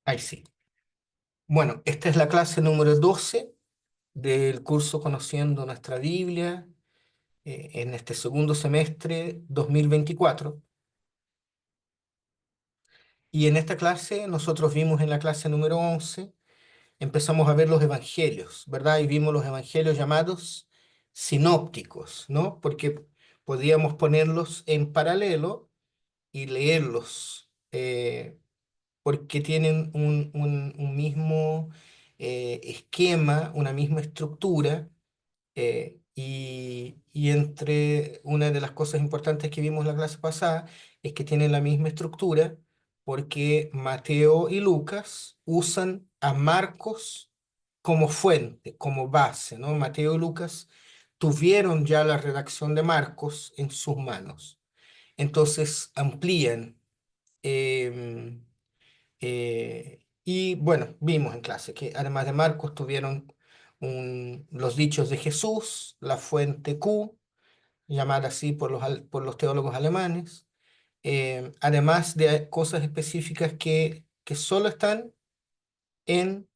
Ahí sí. Bueno, esta es la clase número 12 del curso Conociendo nuestra Biblia en este segundo semestre 2024. Y en esta clase nosotros vimos en la clase número 11, empezamos a ver los evangelios, ¿verdad? Y vimos los evangelios llamados sinópticos, ¿no? Porque podíamos ponerlos en paralelo y leerlos. Porque tienen un mismo esquema, una misma estructura, y entre una de las cosas importantes que vimos la clase pasada es que tienen la misma estructura porque Mateo y Lucas usan a Marcos como fuente, como base, ¿no? Mateo y Lucas tuvieron ya la redacción de Marcos en sus manos. Entonces amplían. em, y bueno, vimos en clase que además de Marcos tuvieron los dichos de Jesús, la fuente Q, llamada así por los teólogos alemanes, además de cosas específicas que solo están en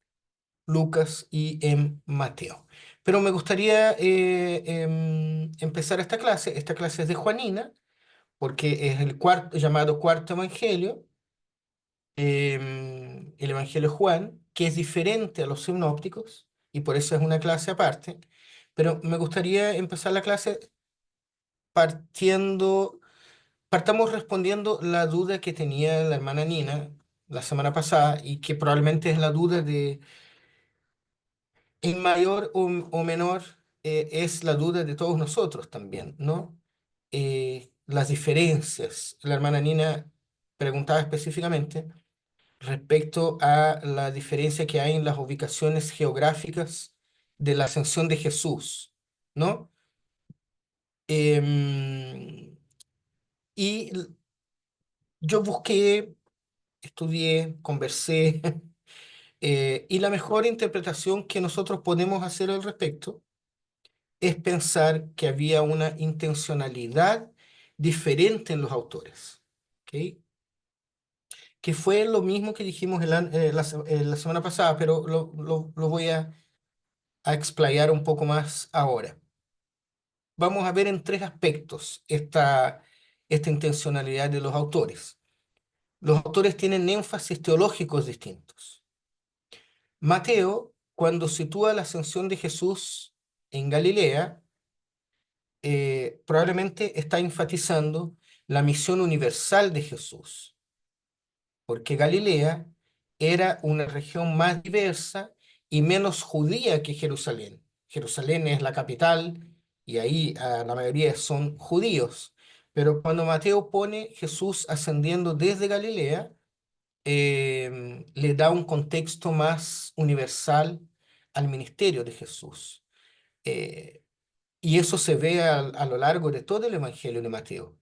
Lucas y en Mateo. Pero me gustaría empezar esta clase. Esta clase es de Juanina, porque es el cuarto, llamado cuarto evangelio, el Evangelio de Juan, que es diferente a los sinópticos, y por eso es una clase aparte, pero me gustaría empezar la clase partiendo, partamos respondiendo la duda que tenía la hermana Nina la semana pasada, y que probablemente es la duda de, en mayor o menor, es la duda de todos nosotros también, ¿no? Las diferencias. La hermana Nina preguntaba específicamente respecto a la diferencia que hay en las ubicaciones geográficas de la ascensión de Jesús, ¿no? Y yo busqué, estudié, conversé, y la mejor interpretación que nosotros podemos hacer al respecto es pensar que había una intencionalidad diferente en los autores, ¿ok? Que fue lo mismo que dijimos la semana pasada, pero lo voy a explayar un poco más ahora. Vamos a ver en tres aspectos esta intencionalidad de los autores. Los autores tienen énfasis teológicos distintos. Mateo, cuando sitúa la ascensión de Jesús en Galilea, probablemente está enfatizando la misión universal de Jesús, porque Galilea era una región más diversa y menos judía que Jerusalén. Jerusalén es la capital y ahí la mayoría son judíos. Pero cuando Mateo pone Jesús ascendiendo desde Galilea, le da un contexto más universal al ministerio de Jesús. Eh, y eso se ve a lo largo de todo el Evangelio de Mateo.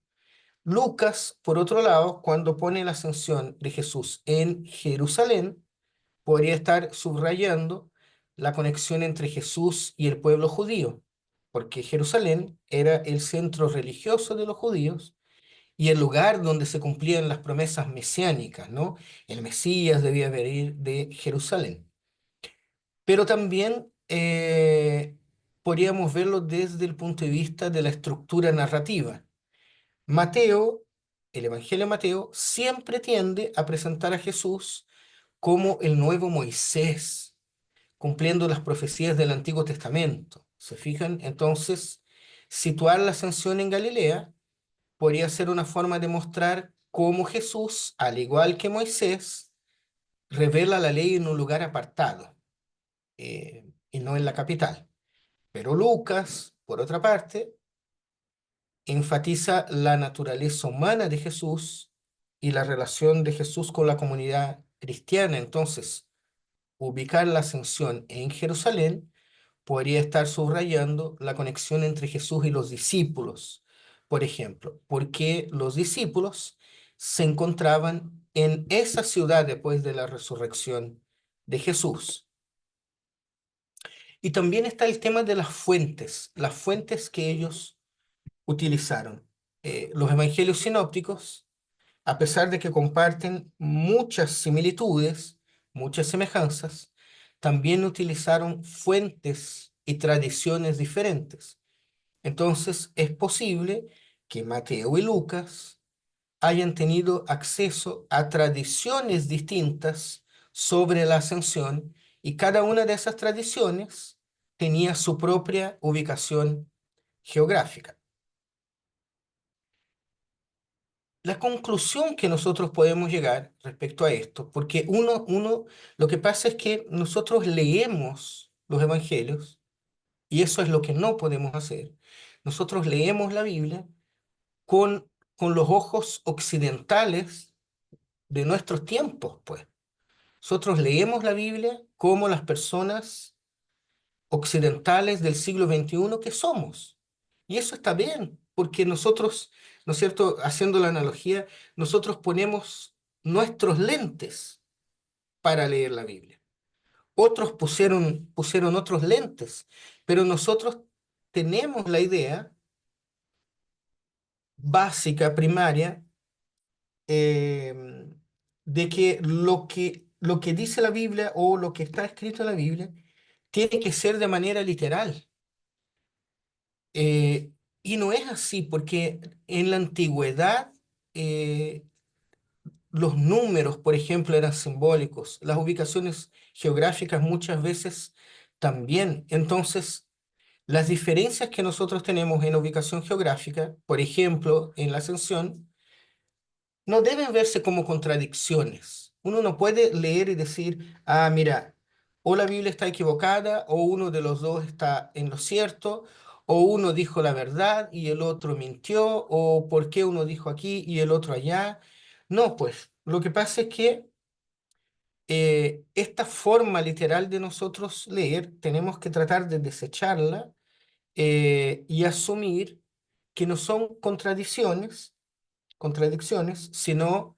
Lucas, por otro lado, cuando pone la ascensión de Jesús en Jerusalén, podría estar subrayando la conexión entre Jesús y el pueblo judío, porque Jerusalén era el centro religioso de los judíos y el lugar donde se cumplían las promesas mesiánicas, ¿no? El Mesías debía venir de Jerusalén. Pero también podríamos verlo desde el punto de vista de la estructura narrativa. Mateo, el Evangelio de Mateo, siempre tiende a presentar a Jesús como el nuevo Moisés, cumpliendo las profecías del Antiguo Testamento. ¿Se fijan? Entonces, situar la ascensión en Galilea podría ser una forma de mostrar cómo Jesús, al igual que Moisés, revela la ley en un lugar apartado, y no en la capital. Pero Lucas, por otra parte, enfatiza la naturaleza humana de Jesús y la relación de Jesús con la comunidad cristiana. Entonces, ubicar la ascensión en Jerusalén podría estar subrayando la conexión entre Jesús y los discípulos, por ejemplo, porque los discípulos se encontraban en esa ciudad después de la resurrección de Jesús. Y también está el tema de las fuentes que ellos utilizaron. Los evangelios sinópticos, a pesar de que comparten muchas similitudes, muchas semejanzas, también utilizaron fuentes y tradiciones diferentes. Entonces, es posible que Mateo y Lucas hayan tenido acceso a tradiciones distintas sobre la ascensión y cada una de esas tradiciones tenía su propia ubicación geográfica. La conclusión que nosotros podemos llegar respecto a esto, porque lo que pasa es que nosotros leemos los evangelios, y eso es lo que no podemos hacer. Nosotros leemos la Biblia con, con los ojos occidentales de nuestros tiempos, pues. Nosotros leemos la Biblia como las personas occidentales del siglo XXI que somos. Y eso está bien, porque nosotros, ¿no es cierto? Haciendo la analogía, nosotros ponemos nuestros lentes para leer la Biblia. Otros pusieron otros lentes, pero nosotros tenemos la idea básica, primaria, eh, de que lo que dice la Biblia o lo que está escrito en la Biblia tiene que ser de manera literal. Eh, y no es así, porque en la antigüedad eh, los números, por ejemplo, eran simbólicos, las ubicaciones geográficas muchas veces también. Entonces, las diferencias que nosotros tenemos en ubicación geográfica, por ejemplo, en la ascensión, no deben verse como contradicciones. Uno no puede leer y decir, ah, mira, o la Biblia está equivocada, o uno de los dos está en lo cierto, o uno dijo la verdad y el otro mintió, o por qué uno dijo aquí y el otro allá. No, pues lo que pasa es que esta forma literal de nosotros leer, tenemos que tratar de desecharla y asumir que no son contradicciones, sino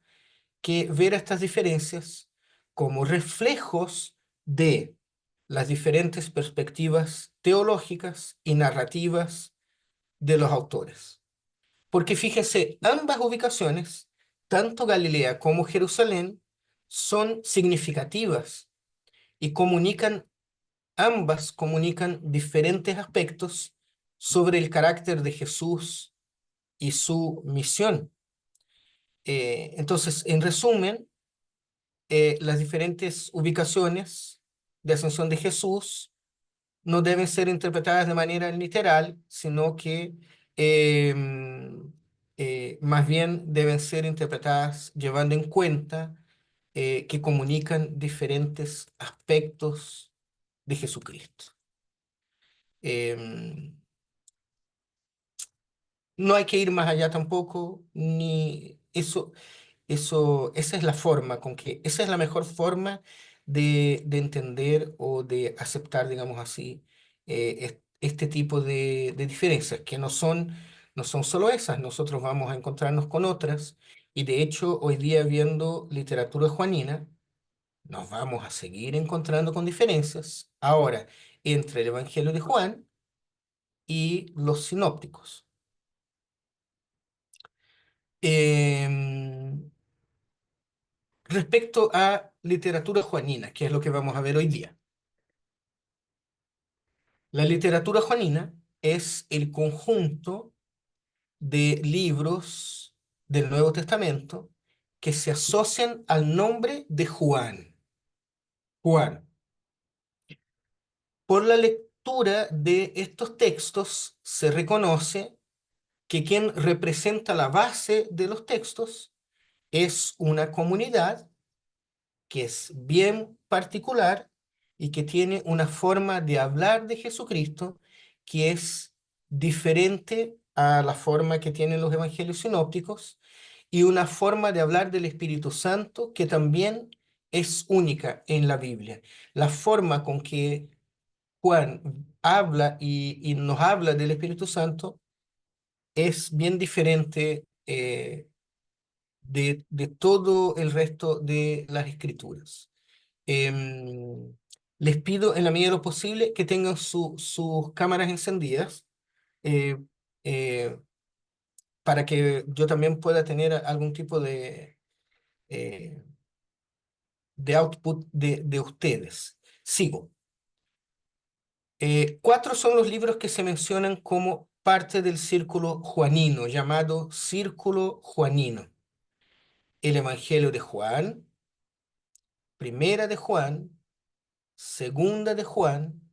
que ver estas diferencias como reflejos de las diferentes perspectivas teológicas y narrativas de los autores. Porque fíjense, ambas ubicaciones, tanto Galilea como Jerusalén, son significativas y ambas comunican diferentes aspectos sobre el carácter de Jesús y su misión. Entonces, en resumen, las diferentes ubicaciones de ascensión de Jesús no deben ser interpretadas de manera literal, sino que más bien deben ser interpretadas llevando en cuenta que comunican diferentes aspectos de Jesucristo. Em, no hay que ir más allá tampoco, ni eso. Esa es la forma esa es la mejor forma de entender o de aceptar, digamos así, este tipo de diferencias, que no son solo esas, nosotros vamos a encontrarnos con otras, y de hecho, hoy día viendo literatura juanina, nos vamos a seguir encontrando con diferencias, ahora, entre el Evangelio de Juan y los sinópticos. Em, Respecto a literatura juanina, que es lo que vamos a ver hoy día. La literatura juanina es el conjunto de libros del Nuevo Testamento que se asocian al nombre de Juan. Juan. Por la lectura de estos textos se reconoce que quien representa la base de los textos es una comunidad que es bien particular y que tiene una forma de hablar de Jesucristo que es diferente a la forma que tienen los evangelios sinópticos y una forma de hablar del Espíritu Santo que también es única en la Biblia. La forma con que Juan habla y nos habla del Espíritu Santo es bien diferente de todo el resto de las escrituras. Em, Les pido en la medida de lo posible que tengan sus cámaras encendidas eh, eh, para que yo también pueda tener algún tipo eh, de output de ustedes. Sigo. Cuatro son los libros que se mencionan como parte del círculo juanino, llamado Círculo Juanino. El Evangelio de Juan, Primera de Juan, Segunda de Juan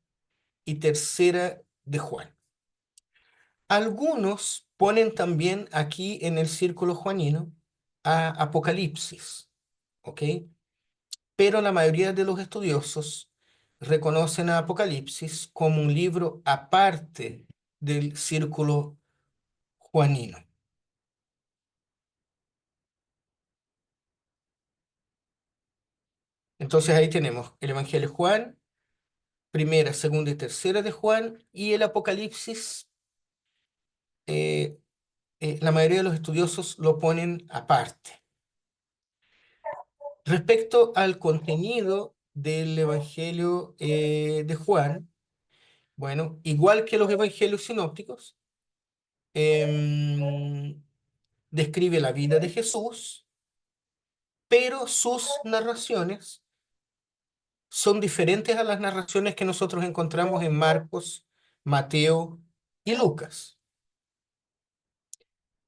y Tercera de Juan. Algunos ponen también aquí en el círculo juanino a Apocalipsis, ¿ok? Pero la mayoría de los estudiosos reconocen a Apocalipsis como un libro aparte del círculo juanino. Entonces ahí tenemos el Evangelio de Juan, primera, segunda y tercera de Juan, y el Apocalipsis, eh, la mayoría de los estudiosos lo ponen aparte. Respecto al contenido del Evangelio de Juan, bueno, igual que los evangelios sinópticos, em, describe la vida de Jesús, pero sus narraciones son diferentes a las narraciones que nosotros encontramos en Marcos, Mateo y Lucas.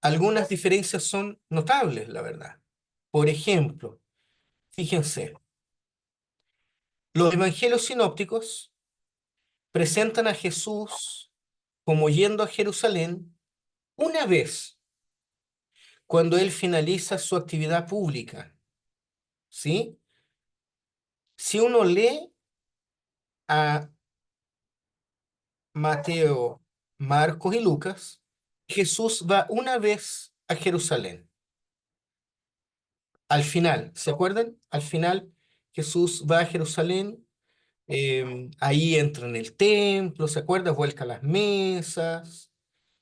Algunas diferencias son notables, la verdad. Por ejemplo, fíjense, los evangelios sinópticos presentan a Jesús como yendo a Jerusalén una vez cuando él finaliza su actividad pública, ¿sí? Si uno lee a Mateo, Marcos y Lucas, Jesús va una vez a Jerusalén. Al final, ¿se acuerdan? Al final, Jesús va a Jerusalén, ahí entra en el templo, ¿se acuerdan? Vuelca las mesas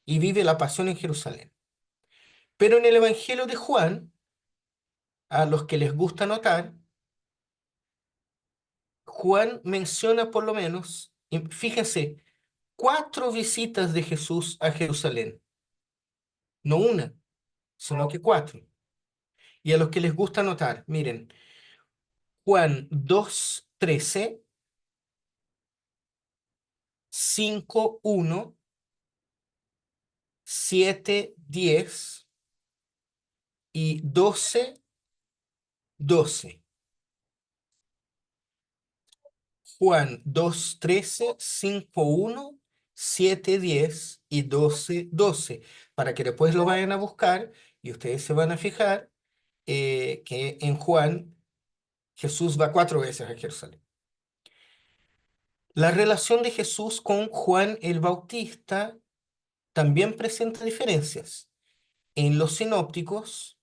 y vive la pasión en Jerusalén. Pero en el Evangelio de Juan, a los que les gusta notar, Juan menciona por lo menos, y fíjense, cuatro visitas de Jesús a Jerusalén. No una, sino que cuatro. Y a los que les gusta notar, miren, Juan 2:13, 5:1, 7:10 y 12:12. Juan 2:13, 5:1, 7:10 y 12:12. Para que después lo vayan a buscar y ustedes se van a fijar que en Juan Jesús va cuatro veces a Jerusalén. La relación de Jesús con Juan el Bautista también presenta diferencias. En los sinópticos,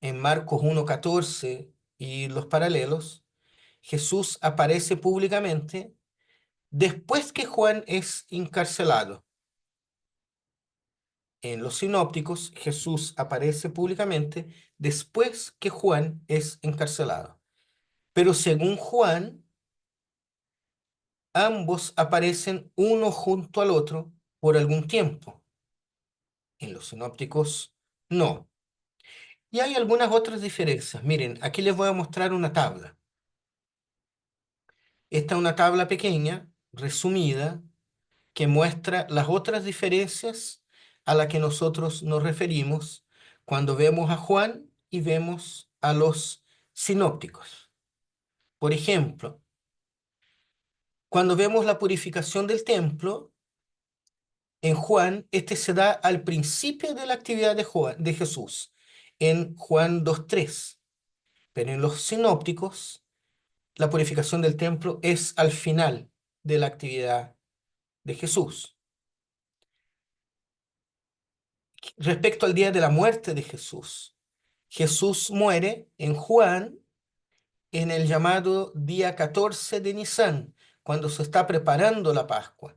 en Marcos 1:14 y los paralelos, Jesús aparece públicamente después que Juan es encarcelado. En los sinópticos, Jesús aparece públicamente después que Juan es encarcelado. Pero según Juan, ambos aparecen uno junto al otro por algún tiempo. En los sinópticos, no. Y hay algunas otras diferencias. Miren, aquí les voy a mostrar una tabla. Esta es una tabla pequeña, resumida, que muestra las otras diferencias a las que nosotros nos referimos cuando vemos a Juan y vemos a los sinópticos. Por ejemplo, cuando vemos la purificación del templo, en Juan, este se da al principio de la actividad de Jesús, en Juan 2:3. Pero en los sinópticos, la purificación del templo es al final de la actividad de Jesús. Respecto al día de la muerte de Jesús, Jesús muere en Juan en el llamado día 14 de Nisan, cuando se está preparando la Pascua.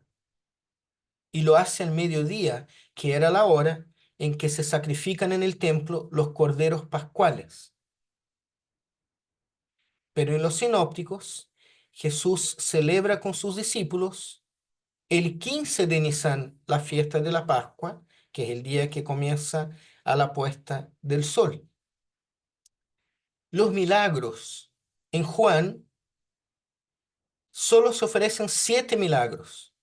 Y lo hace al mediodía, que era la hora en que se sacrifican en el templo los corderos pascuales. Pero en los sinópticos, Jesús celebra con sus discípulos el 15 de Nisan, la fiesta de la Pascua, que es el día que comienza a la puesta del sol. Los milagros en Juan solo se ofrecen 7 milagros.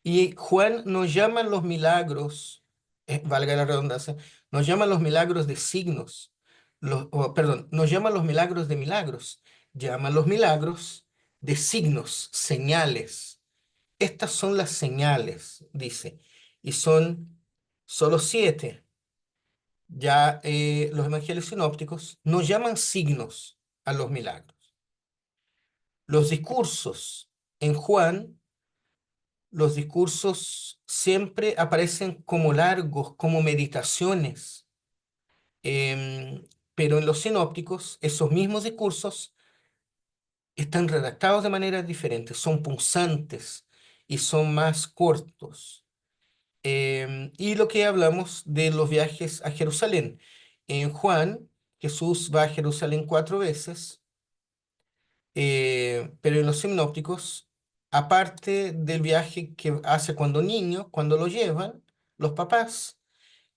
Y Juan nos llama los milagros, valga la redundancia, nos llama los milagros de signos, perdón, nos llama los milagros de milagros, llama los milagros de signos, señales. Estas son las señales, dice, y son solo 7. Ya los evangelios sinópticos nos llaman signos a los milagros. Los discursos en Juan, los discursos siempre aparecen como largos, como meditaciones, em, pero en los sinópticos esos mismos discursos están redactados de maneras diferentes, son punzantes y son más cortos. Y lo que hablamos de los viajes a Jerusalén. En Juan, Jesús va a Jerusalén 4 veces, pero en los sinópticos, aparte del viaje que hace cuando niño, cuando lo llevan los papás,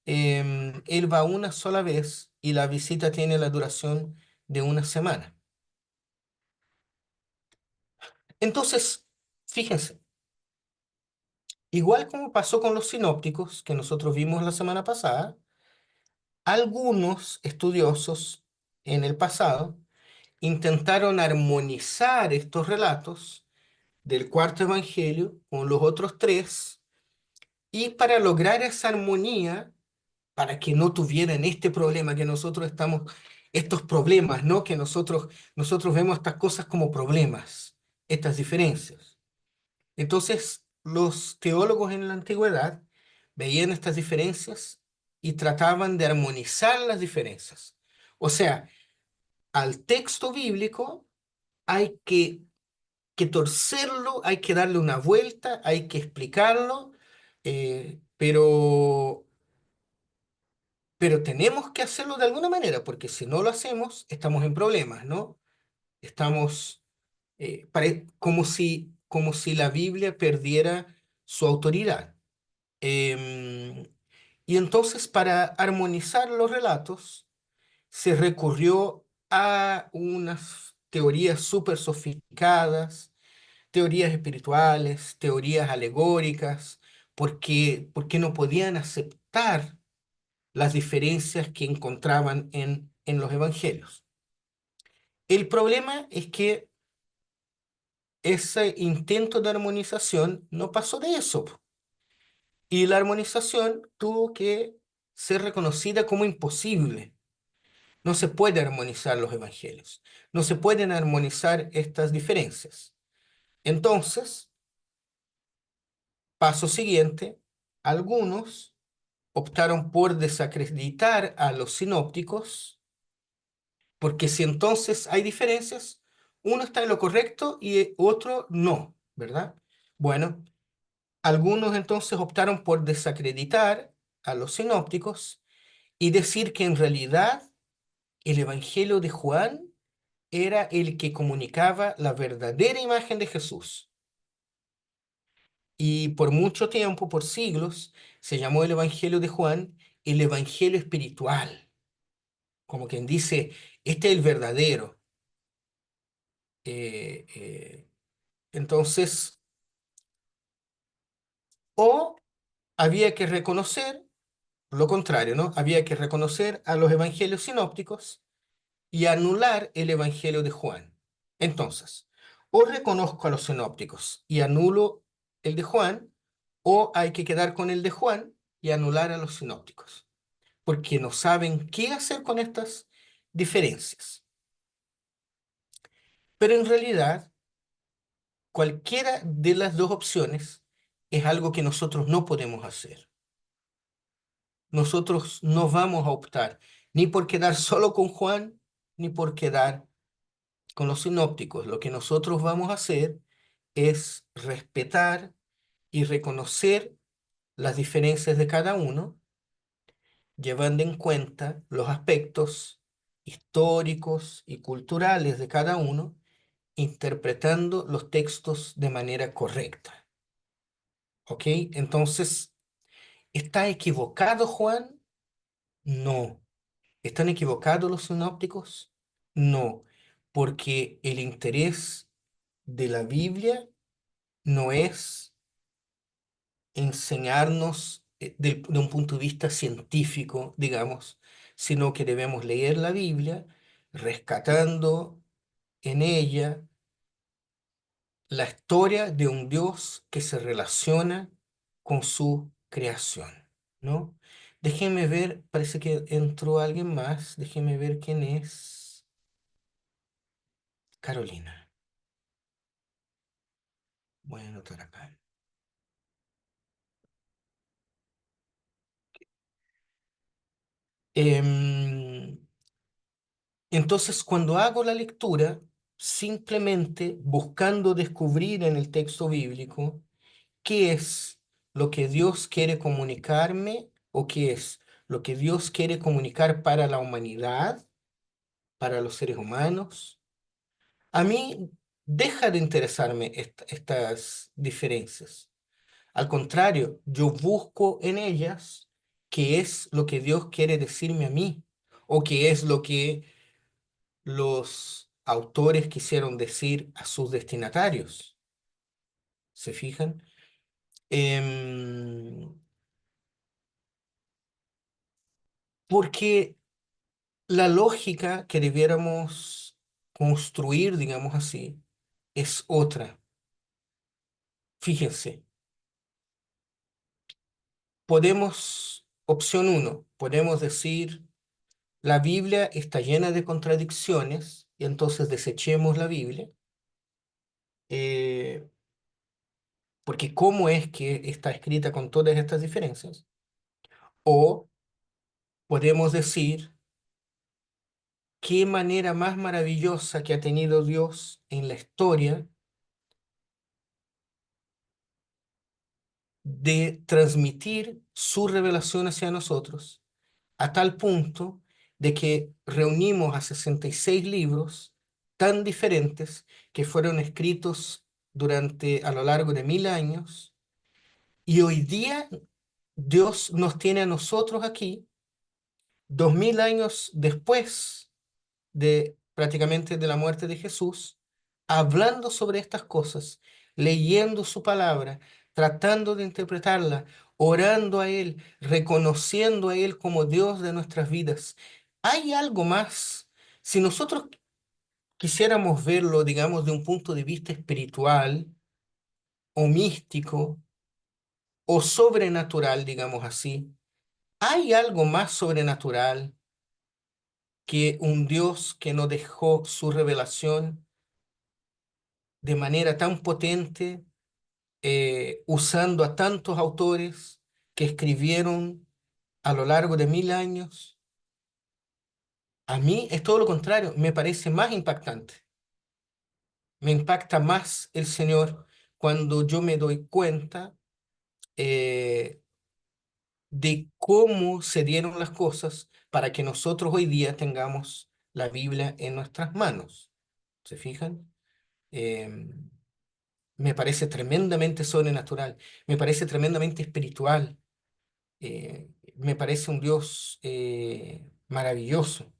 él va una sola vez y la visita tiene la duración de una semana. Entonces, fíjense, igual como pasó con los sinópticos que nosotros vimos la semana pasada, algunos estudiosos en el pasado intentaron armonizar estos relatos del cuarto evangelio con los otros tres y para lograr esa armonía, para que no tuvieran este problema que nosotros estamos, estos problemas, ¿no? Que nosotros vemos estas cosas como problemas, estas diferencias. Entonces, los teólogos en la antigüedad veían estas diferencias y trataban de armonizar las diferencias. O sea, al texto bíblico hay que torcerlo, hay que darle una vuelta, hay que explicarlo, pero tenemos que hacerlo de alguna manera, porque si no lo hacemos, estamos en problemas, ¿no? Estamos como si la Biblia perdiera su autoridad. Em, y entonces, para armonizar los relatos, se recurrió a unas teorías súper sofisticadas, teorías espirituales, teorías alegóricas, porque no podían aceptar las diferencias que encontraban en los evangelios. El problema es que ese intento de armonización no pasó de eso, po. Y la armonización tuvo que ser reconocida como imposible. No se puede armonizar los evangelios, no se pueden armonizar estas diferencias. Entonces, paso siguiente, algunos optaron por desacreditar a los sinópticos, porque si entonces hay diferencias, uno está en lo correcto y otro no, ¿verdad? Bueno, algunos entonces optaron por desacreditar a los sinópticos y decir que en realidad el Evangelio de Juan era el que comunicaba la verdadera imagen de Jesús. Y por mucho tiempo, por siglos, se llamó el Evangelio de Juan el Evangelio espiritual, como quien dice, este es el verdadero. Eh, eh, entonces, o había que reconocer lo contrario, ¿no? Había que reconocer a los evangelios sinópticos y anular el Evangelio de Juan. Entonces, o reconozco a los sinópticos y anulo el de Juan, o hay que quedar con el de Juan y anular a los sinópticos, porque no saben qué hacer con estas diferencias. Pero en realidad, cualquiera de las dos opciones es algo que nosotros no podemos hacer. Nosotros no vamos a optar ni por quedar solo con Juan, ni por quedar con los sinópticos. Lo que nosotros vamos a hacer es respetar y reconocer las diferencias de cada uno, llevando en cuenta los aspectos históricos y culturales de cada uno, interpretando los textos de manera correcta. ¿Ok? Entonces, ¿está equivocado Juan? No. ¿Están equivocados los sinópticos? No. porque el interés de la Biblia no es enseñarnos de un punto de vista científico, digamos, sino que debemos leer la Biblia rescatando en ella la historia de un Dios que se relaciona con su creación, ¿no? Déjenme ver, parece que entró alguien más, déjenme ver quién es. Carolina. Voy a anotar acá. Em, entonces, cuando hago la lectura, simplemente buscando descubrir en el texto bíblico qué es lo que Dios quiere comunicarme o qué es lo que Dios quiere comunicar para la humanidad, para los seres humanos, a mí deja de interesarme estas diferencias. Al contrario, yo busco en ellas qué es lo que Dios quiere decirme a mí o qué es lo que los autores quisieron decir a sus destinatarios. ¿Se fijan? Em, porque la lógica que debiéramos construir, digamos así, es otra. Fíjense, podemos, opción uno, podemos decir, la Biblia está llena de contradicciones y entonces desechemos la Biblia, eh, porque ¿cómo es que está escrita con todas estas diferencias? O podemos decir, qué manera más maravillosa que ha tenido Dios en la historia de transmitir su revelación hacia nosotros, a tal punto de que reunimos a 66 libros tan diferentes que fueron escritos a lo largo de 1000 años, y hoy día Dios nos tiene a nosotros aquí, 2000 años después de prácticamente de la muerte de Jesús, hablando sobre estas cosas, leyendo su palabra, tratando de interpretarla, orando a Él, reconociendo a Él como Dios de nuestras vidas. ¿Hay algo más? Si nosotros quisiéramos verlo, digamos, de un punto de vista espiritual o místico o sobrenatural, digamos así, ¿hay algo más sobrenatural que un Dios que nos dejó su revelación de manera tan potente, usando a tantos autores que escribieron a lo largo de 1000 años? A mí es todo lo contrario, me parece más impactante. Me impacta más el Señor cuando yo me doy cuenta eh, de cómo se dieron las cosas para que nosotros hoy día tengamos la Biblia en nuestras manos. ¿Se fijan? Em, Me parece tremendamente sobrenatural, me parece tremendamente espiritual, me parece un Dios maravilloso,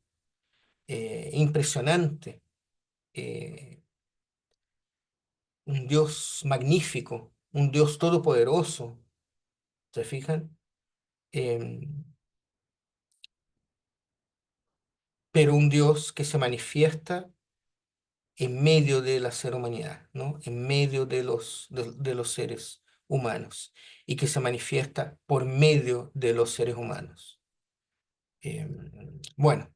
impresionante, eh, un Dios magnífico, un Dios todopoderoso, ¿se fijan? Em, pero un Dios que se manifiesta en medio de la ser humanidad, ¿no? En medio de los seres humanos y que se manifiesta por medio de los seres humanos. Bueno,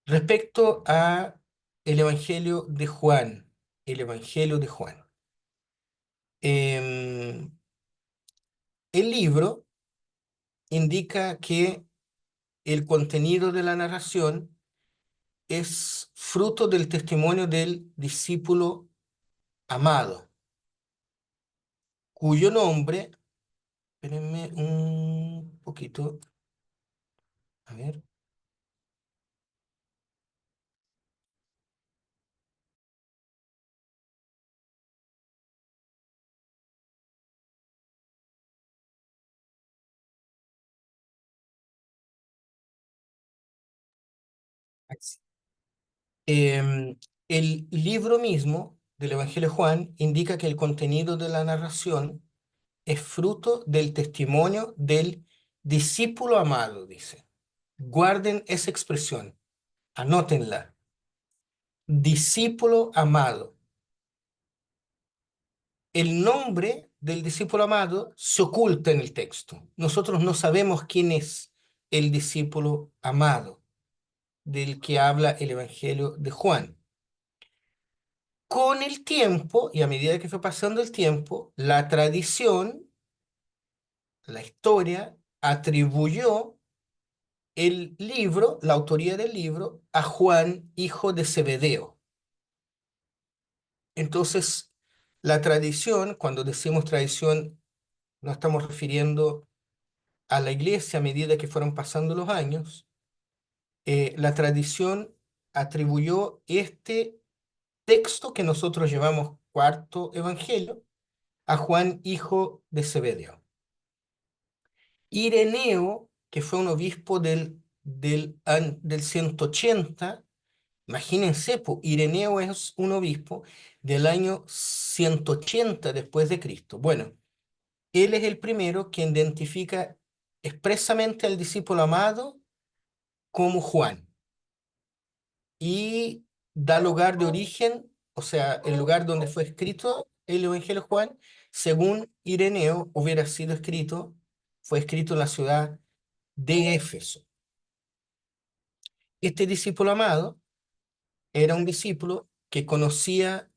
respecto a el Evangelio de Juan, el Evangelio de Juan. Em, el libro indica que el contenido de la narración es fruto del testimonio del discípulo amado, cuyo nombre, espérenme un poquito, a ver, Em, el libro mismo del Evangelio de Juan indica que el contenido de la narración es fruto del testimonio del discípulo amado, dice. Guarden esa expresión, anótenla. Discípulo amado. El nombre del discípulo amado se oculta en el texto. Nosotros no sabemos quién es el discípulo amado del que habla el Evangelio de Juan. Con el tiempo, y a medida que fue pasando el tiempo, la tradición, la historia, atribuyó el libro, la autoría del libro, a Juan, hijo de Zebedeo. Entonces, la tradición, cuando decimos tradición, no estamos refiriendo a la iglesia a medida que fueron pasando los años. La tradición atribuyó este texto que nosotros llevamos cuarto evangelio a Juan, hijo de Zebedeo. Ireneo, que fue un obispo del 180, imagínense, po, Ireneo es un obispo del año 180 después de Cristo. Bueno, él es el primero que identifica expresamente al discípulo amado como Juan y da lugar de origen, o sea, el lugar donde fue escrito el Evangelio de Juan, según Ireneo, hubiera sido escrito, fue escrito en la ciudad de Éfeso. Este discípulo amado era un discípulo que conocía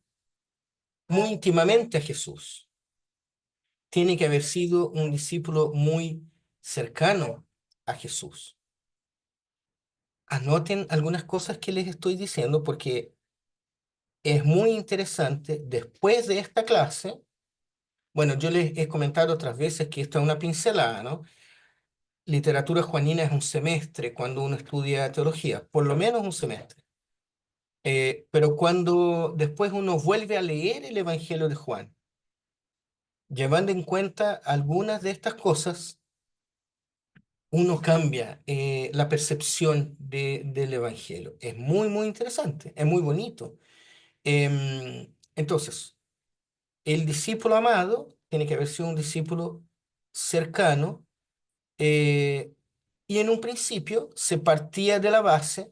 muy íntimamente a Jesús. Tiene que haber sido un discípulo muy cercano a Jesús. Anoten algunas cosas que les estoy diciendo porque es muy interesante. Después de esta clase, bueno, yo les he comentado otras veces que esto es una pincelada, ¿no? Literatura juanina es un semestre cuando uno estudia teología, por lo menos un semestre. Pero cuando después uno vuelve a leer el Evangelio de Juan, llevando en cuenta algunas de estas cosas, uno cambia la percepción del Evangelio. Es muy, muy interesante, es muy bonito. Entonces, el discípulo amado tiene que haber sido un discípulo cercano, eh, y en un principio se partía de la base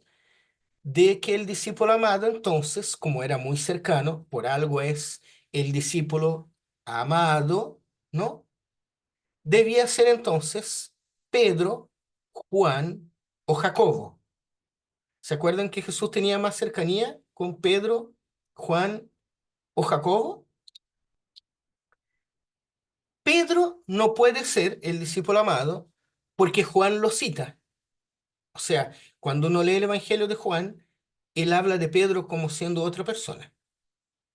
de que el discípulo amado, entonces, como era muy cercano, por algo es el discípulo amado, ¿no? Debía ser entonces Pedro, Juan o Jacobo. ¿Se acuerdan que Jesús tenía más cercanía con Pedro, Juan o Jacobo? Pedro no puede ser el discípulo amado porque Juan lo cita. O sea, cuando uno lee el Evangelio de Juan, él habla de Pedro como siendo otra persona.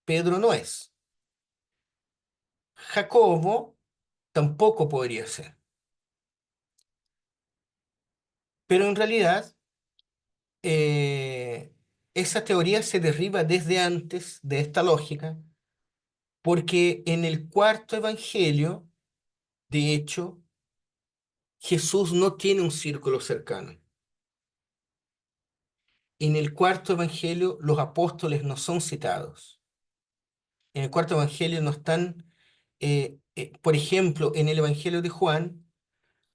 Pedro no es. Jacobo tampoco podría ser. Pero en realidad, eh, esa teoría se derriba desde antes de esta lógica, porque en el cuarto Evangelio, de hecho, Jesús no tiene un círculo cercano. En el cuarto Evangelio, los apóstoles no son citados. En el cuarto Evangelio no están, por ejemplo, en el Evangelio de Juan,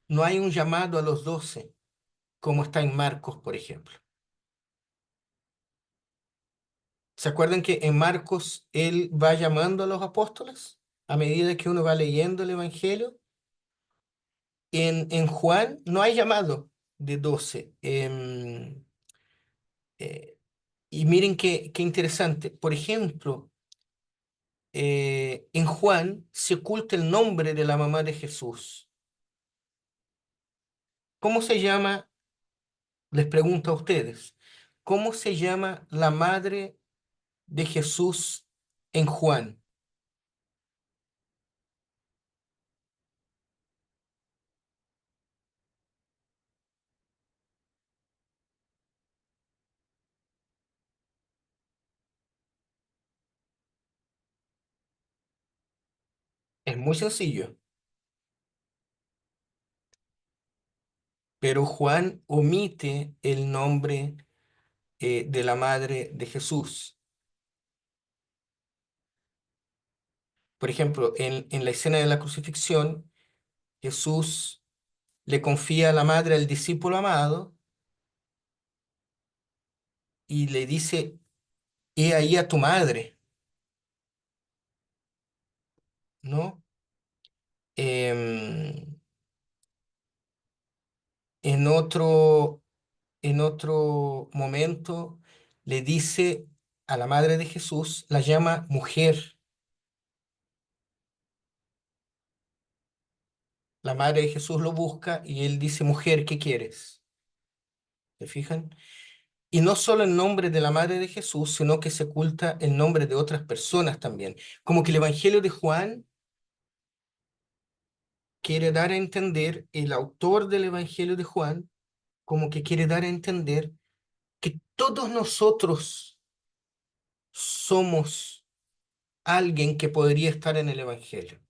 no hay un llamado a los 12, como está en Marcos, por ejemplo. ¿Se acuerdan que en Marcos él va llamando a los apóstoles a medida que uno va leyendo el Evangelio? En Juan no hay llamado de 12. Y miren qué interesante. Por ejemplo, en Juan se oculta el nombre de la mamá de Jesús. ¿Cómo se llama? Les pregunto a ustedes. ¿Cómo se llama la madre de Jesús en Juan? Es muy sencillo, pero Juan omite el nombre de la madre de Jesús. Por ejemplo, en la escena de la crucifixión, Jesús le confía a la madre al discípulo amado y le dice, he ahí a tu madre, ¿no? Em, en otro, en otro momento le dice a la madre de Jesús, la llama mujer. La madre de Jesús lo busca y él dice, mujer, ¿qué quieres? ¿Se fijan? Y no solo el nombre de la madre de Jesús, sino que se oculta el nombre de otras personas también. Como que el Evangelio de Juan quiere dar a entender, el autor del Evangelio de Juan, como que quiere dar a entender que todos nosotros somos alguien que podría estar en el Evangelio.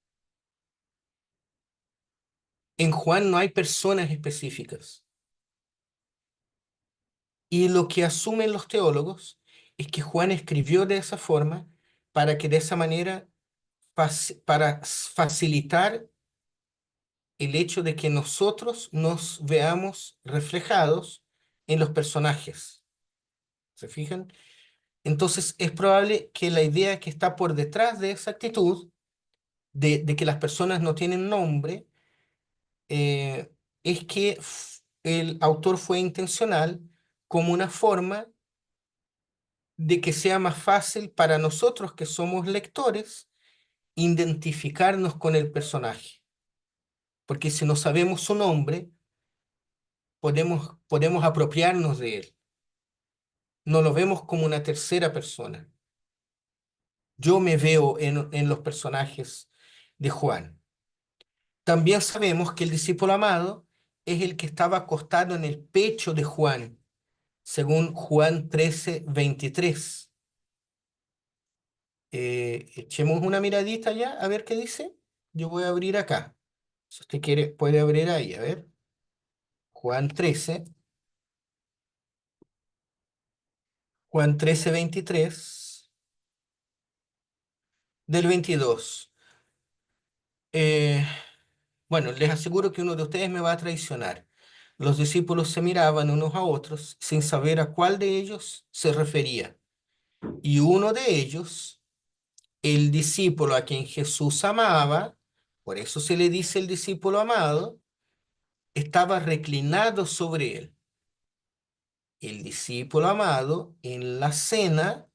En Juan no hay personas específicas. Y lo que asumen los teólogos es que Juan escribió de esa forma para que de esa manera, para facilitar el hecho de que nosotros nos veamos reflejados en los personajes. ¿Se fijan? Entonces es probable que la idea que está por detrás de esa actitud, de que las personas no tienen nombre, eh, es que el autor fue intencional como una forma de que sea más fácil para nosotros que somos lectores identificarnos con el personaje. Porque si no sabemos su nombre, podemos apropiarnos de él. No lo vemos como una tercera persona. Yo me veo en los personajes de Juan. También sabemos que el discípulo amado es el que estaba acostado en el pecho de Juan, según Juan 13:23. Echemos una miradita ya a ver qué dice. Yo voy a abrir acá. Si usted quiere, puede abrir ahí, a ver. Juan 13, Juan 13:23, del 22. Eh, bueno, les aseguro que uno de ustedes me va a traicionar. Los discípulos se miraban unos a otros sin saber a cuál de ellos se refería. Y uno de ellos, el discípulo a quien Jesús amaba, por eso se le dice el discípulo amado, estaba reclinado sobre él. El discípulo amado en la cena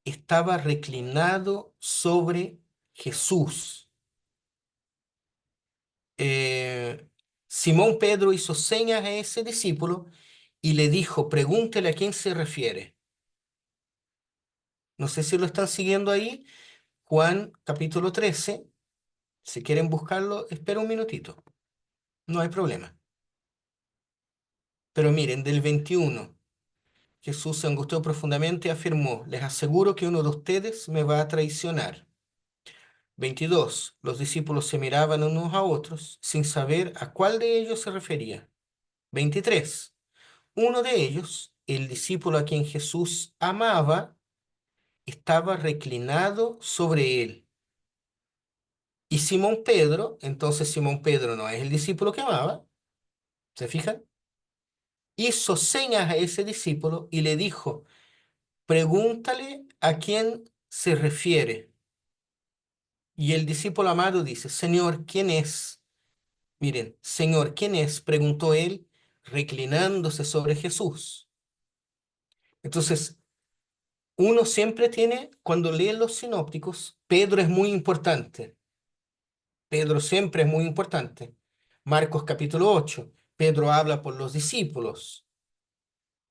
estaba reclinado sobre Jesús. Eh, Simón Pedro hizo señas a ese discípulo y le dijo, pregúntele a quién se refiere. No sé si lo están siguiendo ahí. Juan capítulo 13. Si quieren buscarlo, espera un minutito. No hay problema. Pero miren, del 21, Jesús se angustió profundamente y afirmó, les aseguro que uno de ustedes me va a traicionar. 22. Los discípulos se miraban unos a otros sin saber a cuál de ellos se refería. 23. Uno de ellos, el discípulo a quien Jesús amaba, estaba reclinado sobre él. Y Simón Pedro, entonces Simón Pedro no es el discípulo que amaba, ¿se fijan? Hizo señas a ese discípulo y le dijo, pregúntale a quién se refiere. Y el discípulo amado dice, Señor, ¿quién es? Miren, Señor, ¿quién es? Preguntó él, reclinándose sobre Jesús. Entonces, uno siempre tiene, cuando lee los sinópticos, Pedro es muy importante. Pedro siempre es muy importante. Marcos capítulo 8, Pedro habla por los discípulos.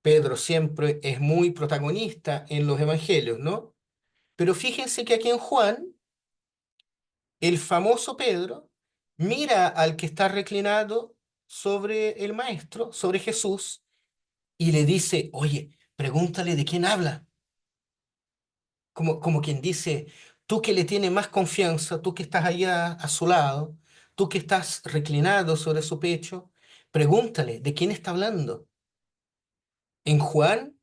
Pedro siempre es muy protagonista en los evangelios, ¿no? Pero fíjense que aquí en Juan, el famoso Pedro mira al que está reclinado sobre el maestro, sobre Jesús, y le dice, oye, pregúntale de quién habla. Como quien dice, tú que le tienes más confianza, tú que estás allá a su lado, tú que estás reclinado sobre su pecho, pregúntale de quién está hablando. En Juan,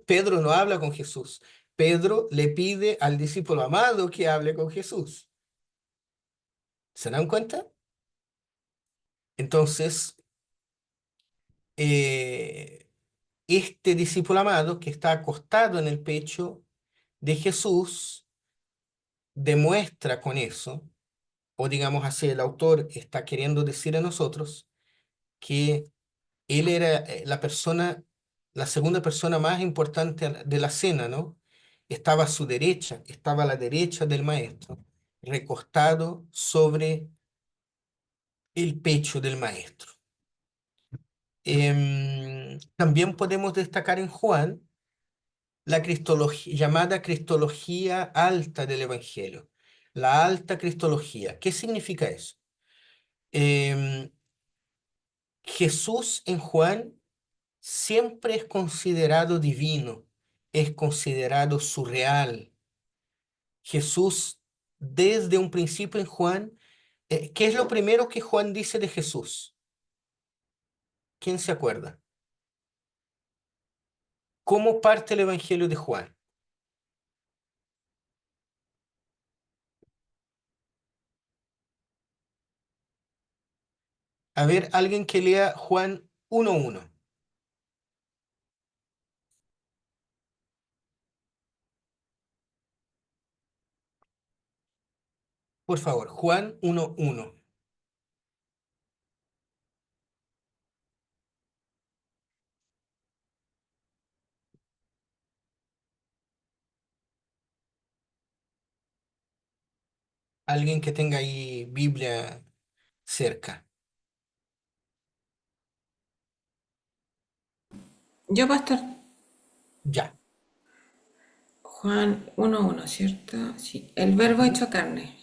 Pedro no habla con Jesús. Pedro le pide al discípulo amado que hable con Jesús. ¿Se dan cuenta? Entonces, eh, este discípulo amado que está acostado en el pecho de Jesús demuestra con eso, o digamos así, el autor está queriendo decir a nosotros que él era la persona, la segunda persona más importante de la cena, ¿no? Estaba a su derecha, estaba a la derecha del maestro, recostado sobre el pecho del maestro. También podemos destacar en Juan la cristología, llamada cristología alta del Evangelio. La alta cristología. ¿Qué significa eso? Em, Jesús en Juan siempre es considerado divino, es considerado surreal. Jesús, desde un principio en Juan, ¿qué es lo primero que Juan dice de Jesús? ¿Quién se acuerda? ¿Cómo parte el Evangelio de Juan? A ver, alguien que lea Juan 1:1. Por favor, Juan 1:1. Alguien que tenga ahí Biblia cerca. Yo, pastor. Ya. Juan 1:1, ¿cierto? Sí. El verbo Ujú. hecho carne.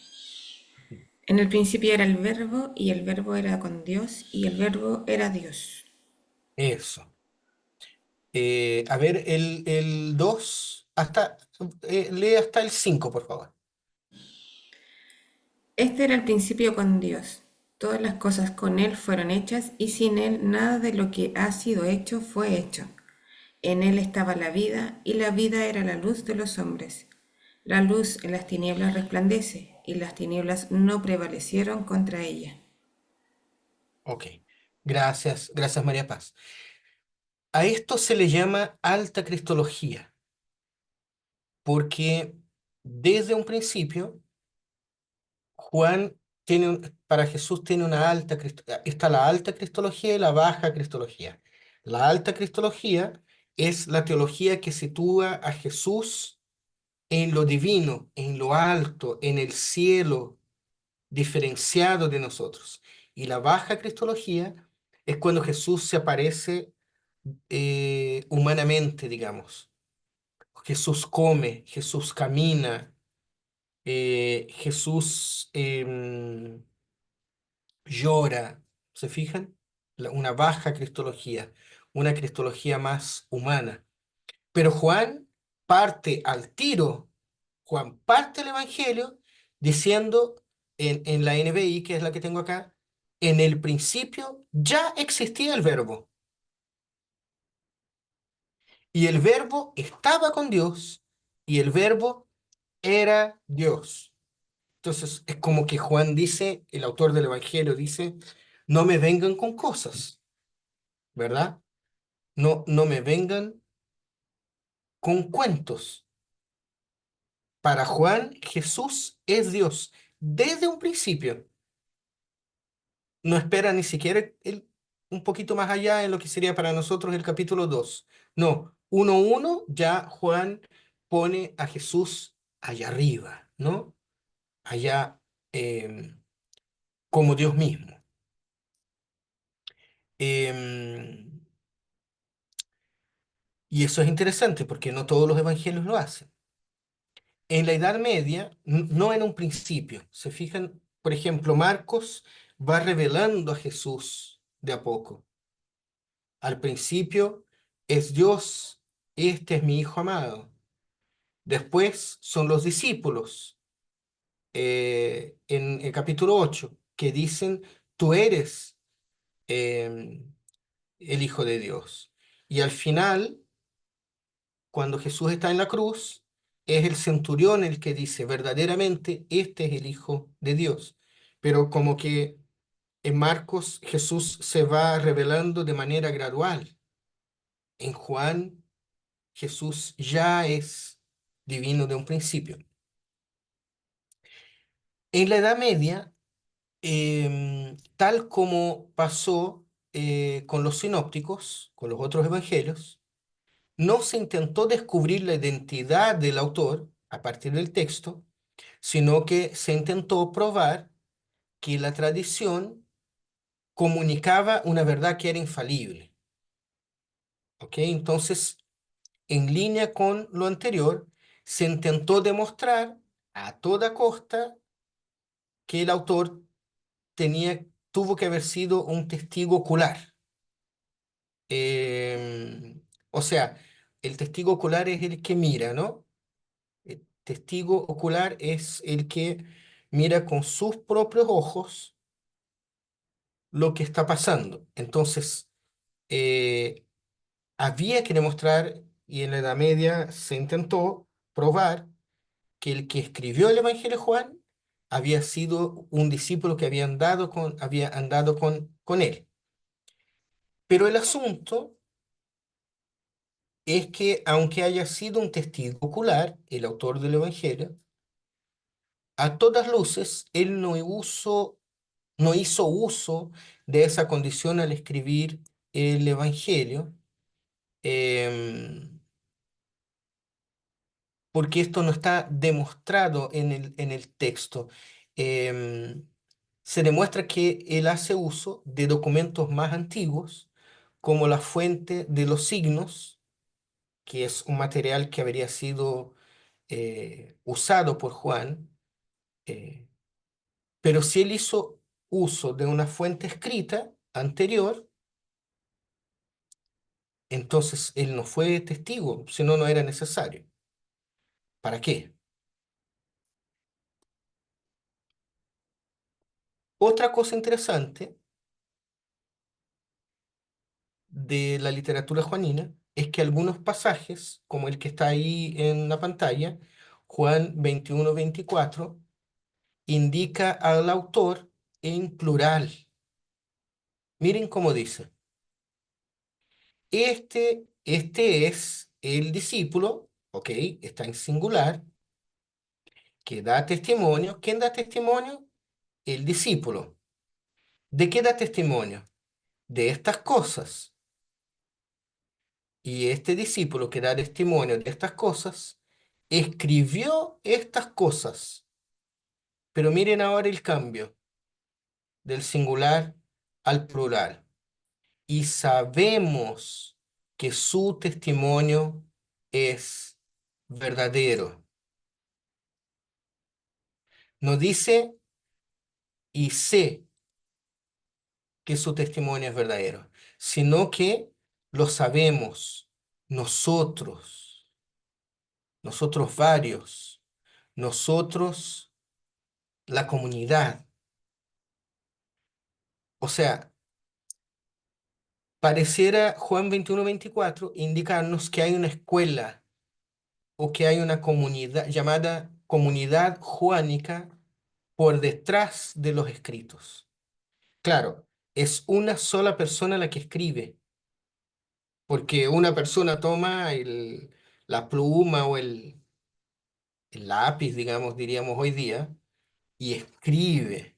En el principio era el verbo y el verbo era con Dios y el verbo era Dios. Eso. A ver, el 2 lee hasta el 5, por favor. Este era el principio con Dios. Todas las cosas con Él fueron hechas y sin Él nada de lo que ha sido hecho fue hecho. En Él estaba la vida y la vida era la luz de los hombres. La luz en las tinieblas resplandece y las tinieblas no prevalecieron contra ella. Ok. Gracias, gracias María Paz. A esto se le llama alta cristología, porque desde un principio Juan para Jesús tiene una está la alta cristología y la baja cristología. La alta cristología es la teología que sitúa a Jesús en lo divino, en lo alto, en el cielo, diferenciado de nosotros. Y la baja cristología es cuando Jesús se aparece humanamente, digamos. Jesús come, Jesús camina, Jesús llora. ¿Se fijan? Una baja cristología, una cristología más humana. Pero Juan parte al tiro, Juan parte el Evangelio diciendo en la NBI, que es la que tengo acá, en el principio ya existía el verbo, y el verbo estaba con Dios, y el verbo era Dios. Entonces es como que Juan dice, el autor del Evangelio dice, no me vengan con cosas, ¿verdad? No, no me vengan con cuentos. Para Juan, Jesús es Dios desde un principio. No espera ni siquiera un poquito más allá en lo que sería para nosotros el capítulo 2. No, 1:1 ya Juan pone a Jesús allá arriba, ¿no? Allá como Dios mismo. Em, y eso es interesante porque no todos los evangelios lo hacen. En la Edad Media, no en un principio. Se fijan, por ejemplo, Marcos va revelando a Jesús de a poco. Al principio es Dios, este es mi Hijo amado. Después son los discípulos, en el capítulo 8 que dicen, tú eres el Hijo de Dios. Y al final, cuando Jesús está en la cruz, es el centurión el que dice, verdaderamente, este es el Hijo de Dios. Pero como que en Marcos Jesús se va revelando de manera gradual. En Juan Jesús ya es divino de un principio. En la Edad Media, tal como pasó con los sinópticos, con los otros evangelios, no se intentó descubrir la identidad del autor a partir del texto, sino que se intentó probar que la tradición comunicaba una verdad que era infalible. ¿Ok? Entonces, en línea con lo anterior, se intentó demostrar a toda costa que el autor tuvo que haber sido un testigo ocular. O sea, el testigo ocular es el que mira, ¿no? El testigo ocular es el que mira con sus propios ojos lo que está pasando. Entonces, eh, había que demostrar, y en la Edad Media se intentó probar, que el que escribió el Evangelio de Juan había sido un discípulo que había andado con él. Pero el asunto es que, aunque haya sido un testigo ocular, el autor del Evangelio, a todas luces, él no hizo uso de esa condición al escribir el Evangelio, em, porque esto no está demostrado en el texto. Em, Se demuestra que él hace uso de documentos más antiguos, como la fuente de los signos, que es un material que habría sido usado por Juan, eh, pero si él hizo uso de una fuente escrita anterior, entonces él no fue testigo, si no, no era necesario. ¿Para qué? Otra cosa interesante de la literatura juanina es que algunos pasajes, como el que está ahí en la pantalla, Juan 21-24, indica al autor en plural. Miren cómo dice, este es el discípulo, ok, está en singular, que da testimonio. ¿Quién da testimonio? El discípulo. ¿De qué da testimonio? De estas cosas. Y este discípulo que da testimonio de estas cosas, escribió estas cosas. Pero miren ahora el cambio del singular al plural. Y sabemos que su testimonio es verdadero. No dice y sé que su testimonio es verdadero, sino que lo sabemos nosotros, nosotros varios, nosotros la comunidad. O sea, pareciera Juan 21-24 indicarnos que hay una escuela o que hay una comunidad llamada comunidad juánica por detrás de los escritos. Claro, es una sola persona la que escribe, porque una persona toma la pluma o el lápiz, digamos, diríamos hoy día, y escribe,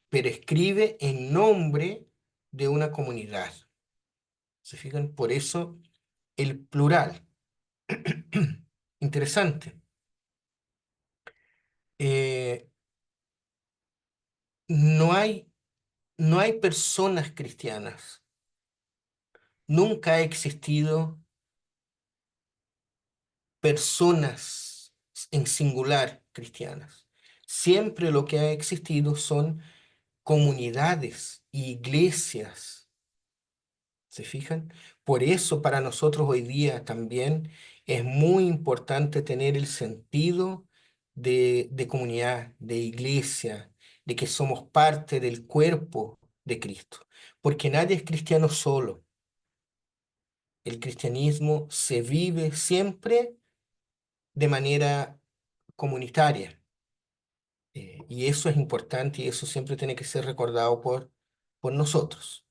pero escribe en nombre de una comunidad. ¿Se fijan? Por eso el plural. Interesante. Eh, no hay, no hay personas cristianas. Nunca ha existido personas en singular cristianas. Siempre lo que ha existido son comunidades, iglesias. ¿Se fijan? Por eso para nosotros hoy día también es muy importante tener el sentido de comunidad, de iglesia, de que somos parte del cuerpo de Cristo. Porque nadie es cristiano solo. el cristianismo se vive siempre de manera comunitaria. Y eso es importante y eso siempre tiene que ser recordado por nosotros.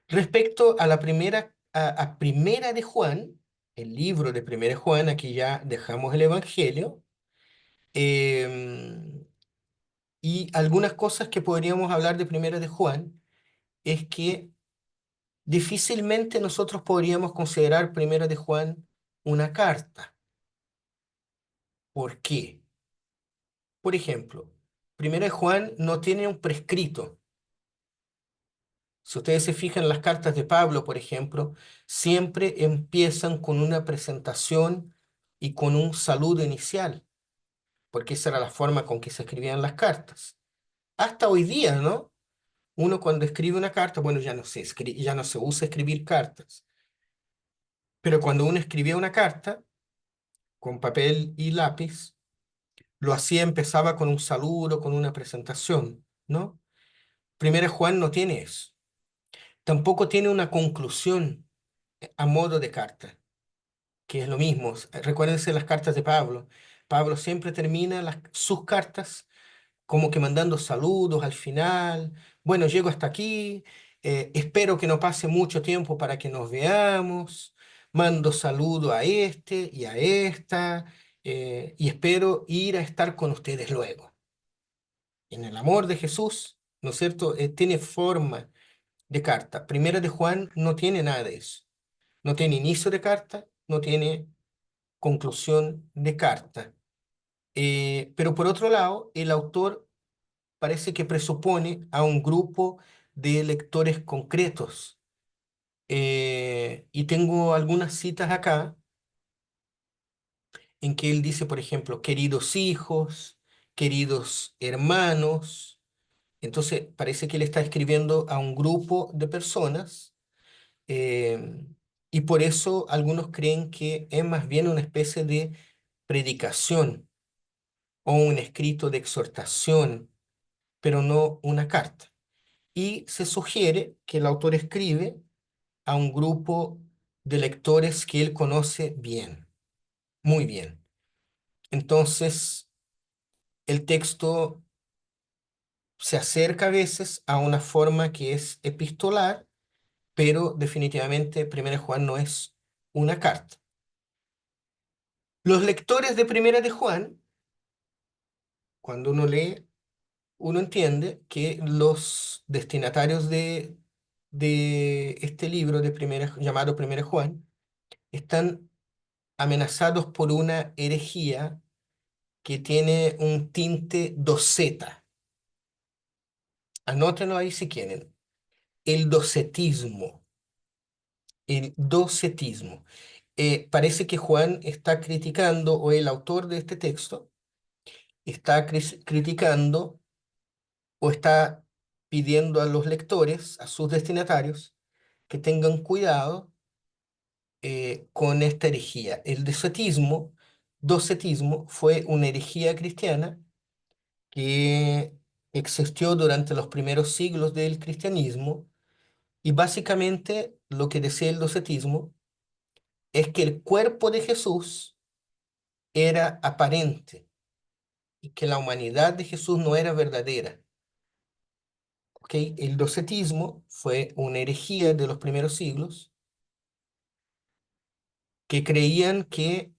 Respecto a la a Primera de Juan, el libro de Primera de Juan, aquí ya dejamos el Evangelio, em, y algunas cosas que podríamos hablar de Primera de Juan es que difícilmente nosotros podríamos considerar Primera de Juan una carta. ¿Por qué? Por ejemplo, Primera de Juan no tiene un prescrito. Si ustedes se fijan en las cartas de Pablo, por ejemplo, siempre empiezan con una presentación y con un saludo inicial, porque esa era la forma con que se escribían las cartas. Hasta hoy día, ¿no? Uno cuando escribe una carta, bueno, ya no se usa escribir cartas, pero cuando uno escribía una carta con papel y lápiz, lo hacía, empezaba con un saludo, con una presentación, ¿no? Primera Juan no tiene eso. Tampoco tiene una conclusión a modo de carta, que es lo mismo. Recuérdense las cartas de Pablo. Pablo siempre termina sus cartas como que mandando saludos al final. Bueno, llego hasta aquí. Espero que no pase mucho tiempo para que nos veamos. Mando saludo a este y a esta. Y espero ir a estar con ustedes luego. En el amor de Jesús, ¿no es cierto? Tiene forma de carta. Primera de Juan no tiene nada de eso. No tiene inicio de carta, no tiene conclusión de carta. Pero por otro lado, el autor parece que presupone a un grupo de lectores concretos. Y tengo algunas citas acá en que él dice, por ejemplo, queridos hijos, queridos hermanos. Entonces, parece que él está escribiendo a un grupo de personas, eh, y por eso algunos creen que es más bien una especie de predicación o un escrito de exhortación, pero no una carta. Y se sugiere que el autor escribe a un grupo de lectores que él conoce bien, muy bien. Entonces, el texto se acerca a veces a una forma que es epistolar, pero definitivamente Primera de Juan no es una carta. Los lectores de Primera de Juan, cuando uno lee, uno entiende que los destinatarios de este libro llamado Primera Juan están amenazados por una herejía que tiene un tinte doceta. Anótenlo ahí si quieren. El docetismo. El docetismo. Parece que Juan está criticando, o el autor de este texto, está criticando o está pidiendo a los lectores, a sus destinatarios, que tengan cuidado con esta herejía. El docetismo fue una herejía cristiana que existió durante los primeros siglos del cristianismo y básicamente lo que decía el docetismo es que el cuerpo de Jesús era aparente y que la humanidad de Jesús no era verdadera. ¿Ok? El docetismo fue una herejía de los primeros siglos que creían que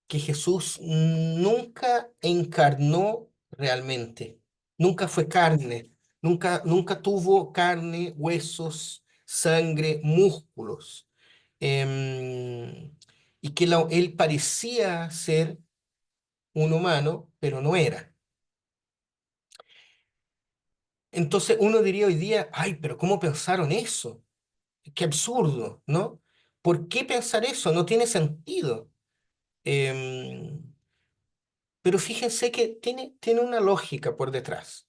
Jesús nunca encarnó realmente, nunca fue carne, nunca tuvo carne, huesos, sangre, músculos, em, y que él parecía ser un humano, pero no era. Entonces uno diría hoy día, ay, pero ¿cómo pensaron eso? Qué absurdo, ¿no? ¿Por qué pensar eso? No tiene sentido. Em, Pero fíjense que tiene una lógica por detrás.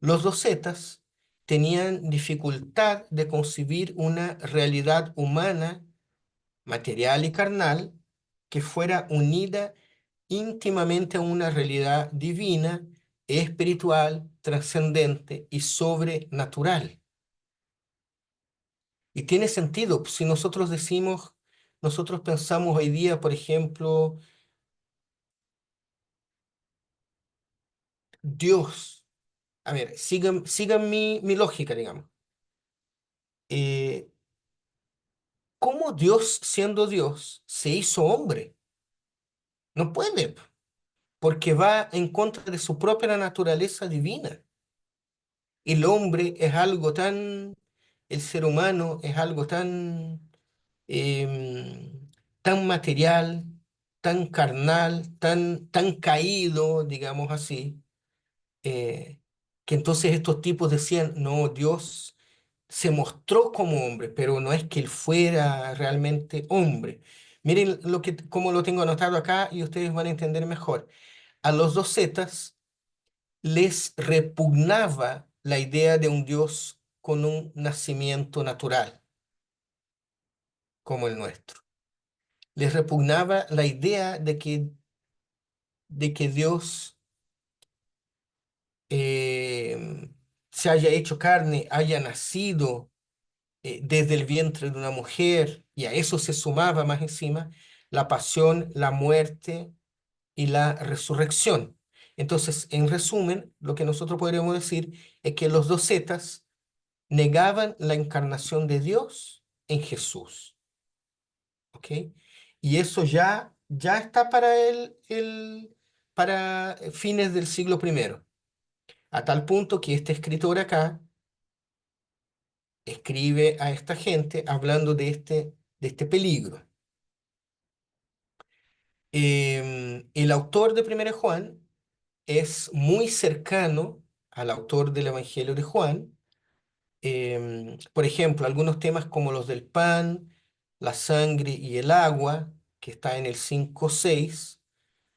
Los docetas tenían dificultad de concebir una realidad humana, material y carnal, que fuera unida íntimamente a una realidad divina, espiritual, trascendente y sobrenatural. Y tiene sentido. Si nosotros decimos, nosotros pensamos hoy día, por ejemplo, Dios. A ver, sigan mi lógica, digamos. Eh, ¿Cómo Dios, siendo Dios, se hizo hombre? No puede, porque va en contra de su propia naturaleza divina. El hombre es algo tan, el ser humano es algo tan, tan material, tan carnal, tan caído, digamos así, eh, que entonces estos tipos decían, no, Dios se mostró como hombre, pero no es que él fuera realmente hombre. Miren cómo lo tengo anotado acá y ustedes van a entender mejor. A los dos zetas les repugnaba la idea de un Dios con un nacimiento natural como el nuestro. Les repugnaba la idea de que Dios se haya hecho carne, haya nacido desde el vientre de una mujer, y a eso se sumaba más encima la pasión, la muerte y la resurrección. Entonces, en resumen, lo que nosotros podríamos decir es que los dos zetas negaban la encarnación de Dios en Jesús, ¿ok? Y eso ya está para fines del siglo primero, a tal punto que este escritor acá escribe a esta gente hablando de este peligro. El autor de Primera Juan es muy cercano al autor del Evangelio de Juan. Por ejemplo, algunos temas como los del pan, la sangre y el agua, que está en el 5:6,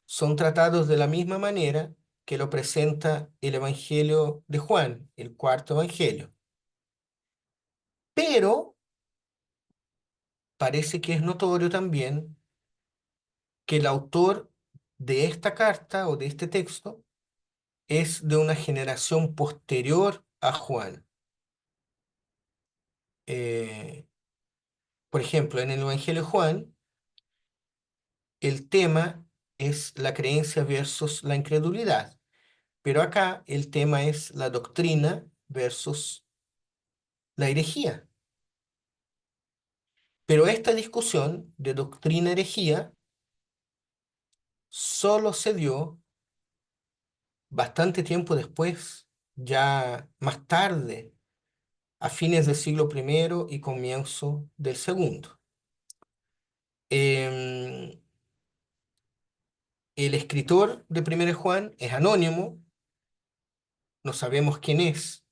son tratados de la misma manera que lo presenta el Evangelio de Juan, el cuarto Evangelio. Pero parece que es notorio también que el autor de esta carta o de este texto es de una generación posterior a Juan. Eh, por ejemplo, en el Evangelio de Juan, el tema es la creencia versus la incredulidad, pero acá el tema es la doctrina versus la herejía. Pero esta discusión de doctrina-herejía solo se dio bastante tiempo después, ya más tarde, a fines del siglo primero y comienzo del segundo. Em, el escritor de Primero Juan es anónimo, no sabemos quién es,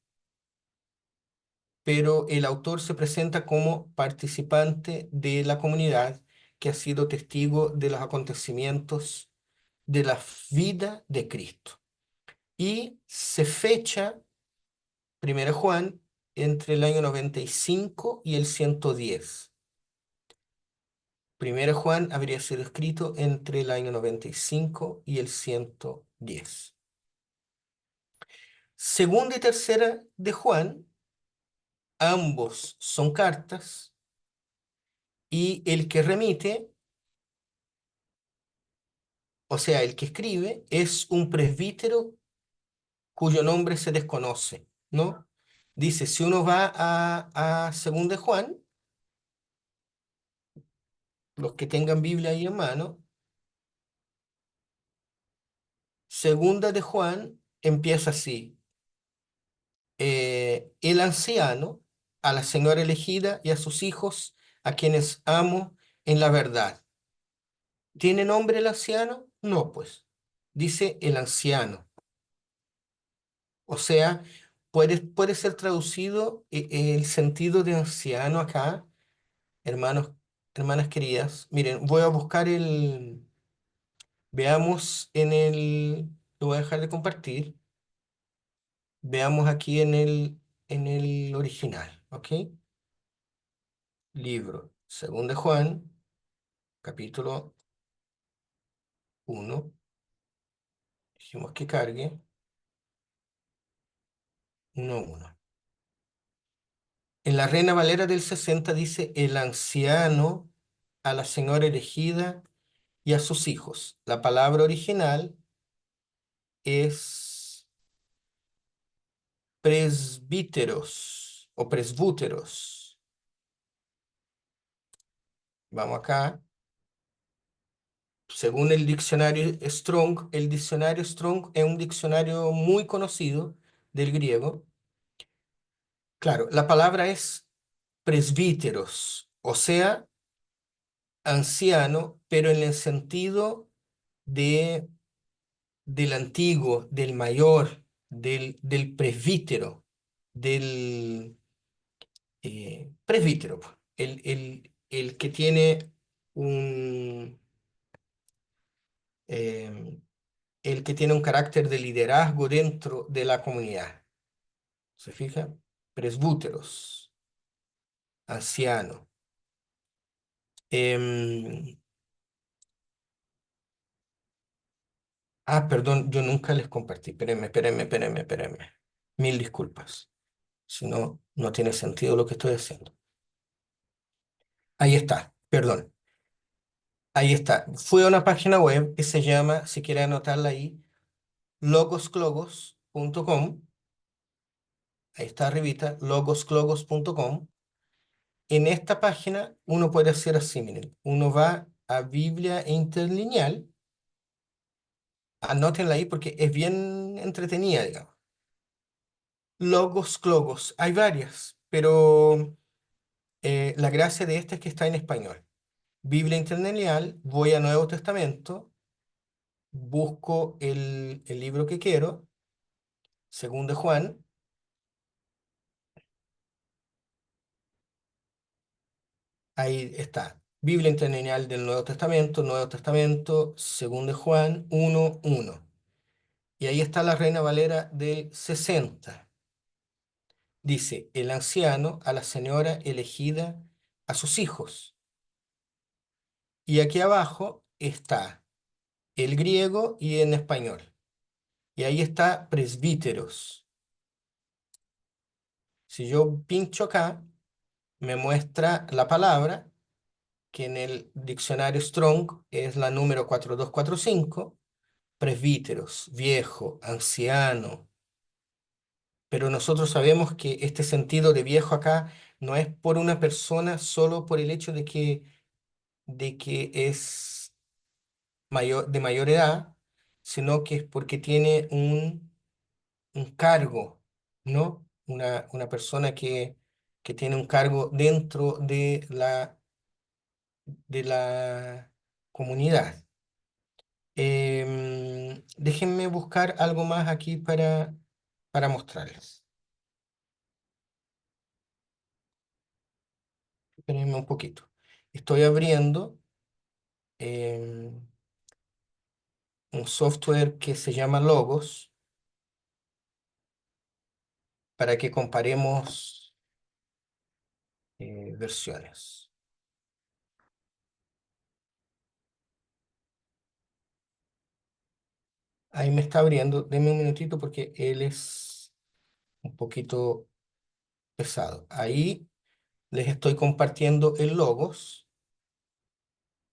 pero el autor se presenta como participante de la comunidad que ha sido testigo de los acontecimientos de la vida de Cristo. Y se fecha Primero Juan entre el año 95 y el 110. Primero Juan habría sido escrito entre el año 95 y el 110. Segunda y tercera de Juan, ambos son cartas, y el que remite, o sea, el que escribe, es un presbítero cuyo nombre se desconoce, ¿no? Dice, si uno va a Segunda de Juan, los que tengan Biblia ahí en mano, Segunda de Juan empieza así: el anciano, a la señora elegida y a sus hijos, a quienes amo en la verdad. ¿Tiene nombre el anciano? No, pues. Dice el anciano. O sea, puede ser traducido el sentido de anciano acá, hermanos, hermanas queridas. Miren, voy a buscar veamos lo voy a dejar de compartir. Veamos aquí en el original, ¿ok? Libro, según de Juan, capítulo 1. Dijimos que cargue 1:1. En la Reina Valera del 60 dice el anciano a la señora elegida y a sus hijos. La palabra original es presbíteros o presbúteros. Vamos acá. Según el diccionario Strong es un diccionario muy conocido del griego. Claro, la palabra es presbíteros, o sea, anciano, pero en el sentido de, del antiguo, del mayor, del presbítero, del presbítero, pues, el que tiene un, em, el que tiene un carácter de liderazgo dentro de la comunidad. ¿Se fija? Presbúteros, anciano. Em, perdón, yo nunca les compartí. Espérenme. Mil disculpas. Si no, no tiene sentido lo que estoy haciendo. Ahí está, perdón. Ahí está. Fue a una página web que se llama, si quiere anotarla ahí, logosclogos.com. Ahí está arribita, logosclogos.com. En esta página uno puede hacer así, miren. Uno va a Biblia Interlineal. Anótenla ahí porque es bien entretenida, digamos. Logos, clogos. Hay varias, pero la gracia de esta es que está en español. Biblia Interlineal, voy a Nuevo Testamento, busco el libro que quiero, según de Juan. Ahí está. Biblia Interlineal del Nuevo Testamento, según de Juan 1:1. Y ahí está la Reina Valera del 60. Dice, el anciano a la señora elegida a sus hijos. Y aquí abajo está el griego y en español. Y ahí está presbíteros. Si yo pincho acá, me muestra la palabra que en el diccionario Strong es la número 4245, presbíteros, viejo, anciano. Pero nosotros sabemos que este sentido de viejo acá no es por una persona solo por el hecho de que es de mayor edad, sino que es porque tiene un cargo, ¿no? Una persona que tiene un cargo dentro de la comunidad. Déjenme buscar algo más aquí para mostrarles. Espérenme un poquito. Estoy abriendo em, un software que se llama Logos para que comparemos versiones. Ahí me está abriendo. Denme un minutito porque él es un poquito pesado. Ahí les estoy compartiendo el Logos,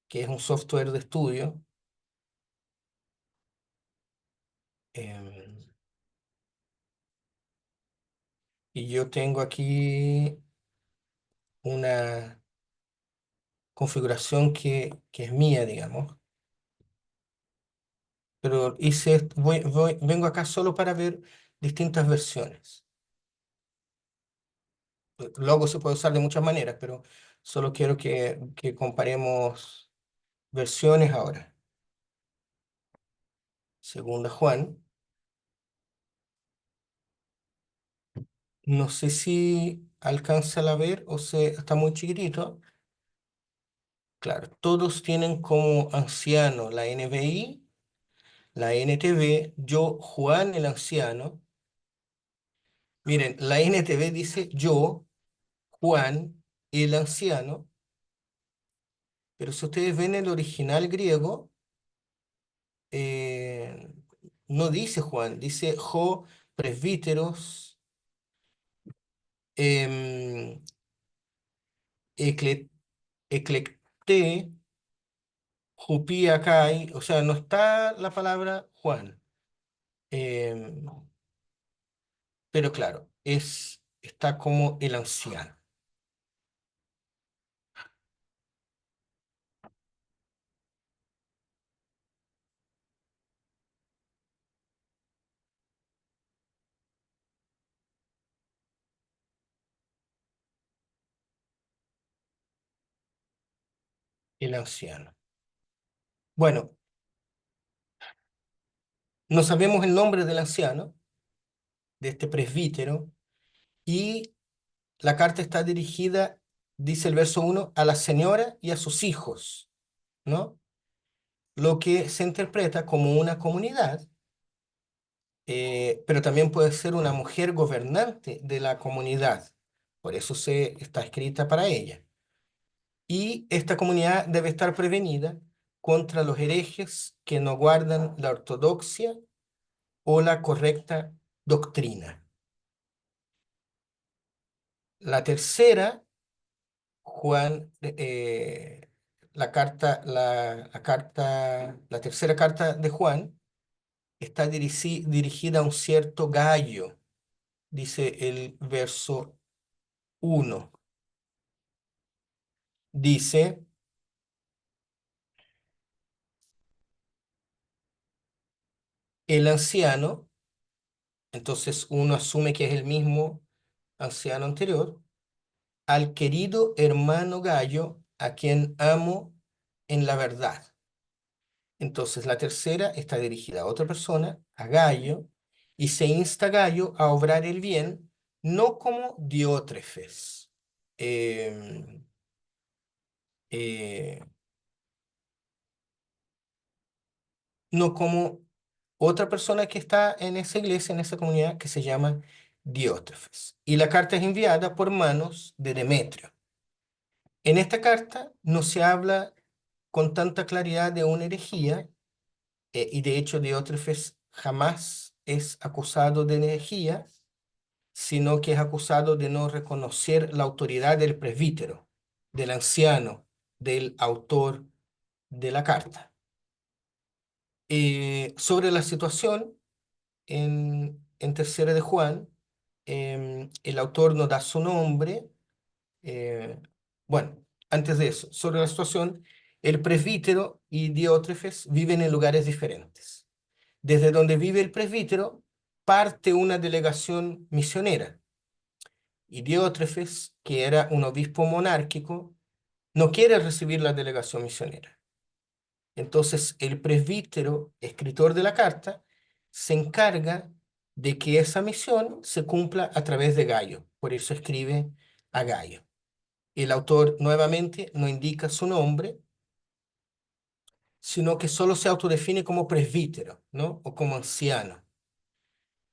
que es un software de estudio. em, y yo tengo aquí una configuración que es mía, digamos. Pero vengo acá solo para ver distintas versiones. Logos se puede usar de muchas maneras, pero solo quiero que comparemos versiones ahora. Segunda Juan. No sé si alcanza a ver o está muy chiquitito. Claro, todos tienen como anciano la NBI, la NTV, yo, Juan el anciano. Miren, la NTV dice yo, Juan el anciano, pero si ustedes ven el original griego, eh, no dice Juan, dice Jo presbíteros Em, ecle- eclecté, jupí, acai, o sea, no está la palabra Juan. Em, pero claro, está como el anciano. El anciano. Bueno, no sabemos el nombre del anciano, de este presbítero, y la carta está dirigida, dice el verso 1, a la señora y a sus hijos, ¿no? Lo que se interpreta como una comunidad, pero también puede ser una mujer gobernante de la comunidad. Por eso está escrita para ella. Y esta comunidad debe estar prevenida contra los herejes que no guardan la ortodoxia o la correcta doctrina. La tercera, Juan, la tercera carta de Juan está dirigida a un cierto Gallo, dice el verso 1. Dice, el anciano, entonces uno asume que es el mismo anciano anterior, al querido hermano Gallo, a quien amo en la verdad. Entonces la tercera está dirigida a otra persona, a Gallo, y se insta a Gallo a obrar el bien, no como Diótrefes, em, eh, no como otra persona que está en esa iglesia, en esa comunidad, que se llama Diótrefes. Y la carta es enviada por manos de Demetrio. En esta carta no se habla con tanta claridad de una herejía, y de hecho Diótrefes jamás es acusado de herejía, sino que es acusado de no reconocer la autoridad del presbítero, del anciano, del autor de la carta. Sobre la situación en Tercera de Juan, el autor no da su nombre. eh, bueno, antes de eso, sobre la situación, el presbítero y Diótrefes viven en lugares diferentes. Desde donde vive el presbítero parte una delegación misionera. Y Diótrefes, que era un obispo monárquico, no quiere recibir la delegación misionera. Entonces, el presbítero, escritor de la carta, se encarga de que esa misión se cumpla a través de Gallo. Por eso escribe a Gallo. El autor nuevamente no indica su nombre, sino que solo se autodefine como presbítero, ¿no? O como anciano.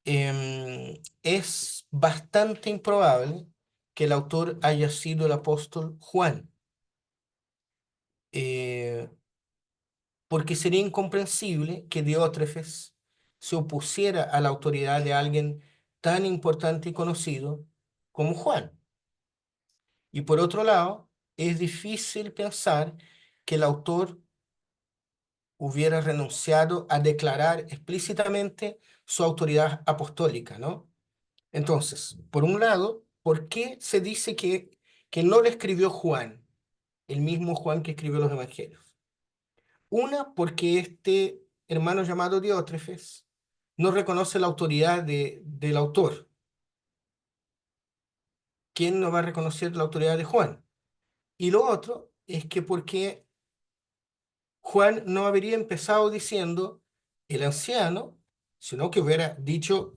Es bastante improbable que el autor haya sido el apóstol Juan, eh, porque sería incomprensible que Diótrefes se opusiera a la autoridad de alguien tan importante y conocido como Juan. Y por otro lado, es difícil pensar que el autor hubiera renunciado a declarar explícitamente su autoridad apostólica, ¿no? Entonces, por un lado, ¿por qué se dice que no le escribió Juan, el mismo Juan que escribió los evangelios? Una, porque este hermano llamado Diótrefes no reconoce la autoridad del autor. ¿Quién no va a reconocer la autoridad de Juan? Y lo otro es que porque Juan no habría empezado diciendo el anciano, sino que hubiera dicho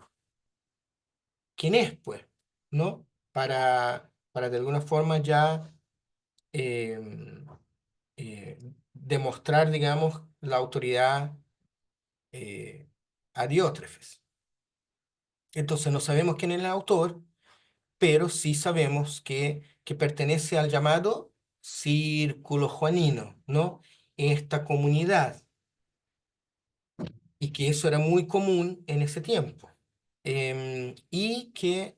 quién es, pues, ¿no? Para de alguna forma ya em, eh, demostrar, digamos, la autoridad eh, a Diótrefes. Entonces no sabemos quién es el autor, pero sí sabemos que pertenece al llamado círculo juanino, ¿no? Esta comunidad, y que eso era muy común en ese tiempo. Y que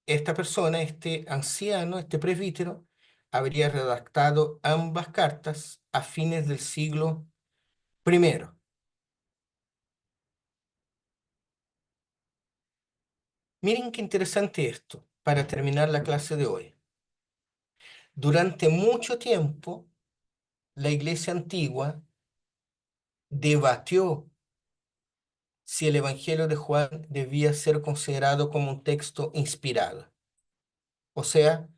esta persona, este anciano, este presbítero, habría redactado ambas cartas a fines del siglo primero. Miren qué interesante esto, para terminar la clase de hoy. Durante mucho tiempo, la iglesia antigua debatió si el Evangelio de Juan debía ser considerado como un texto inspirado. O sea,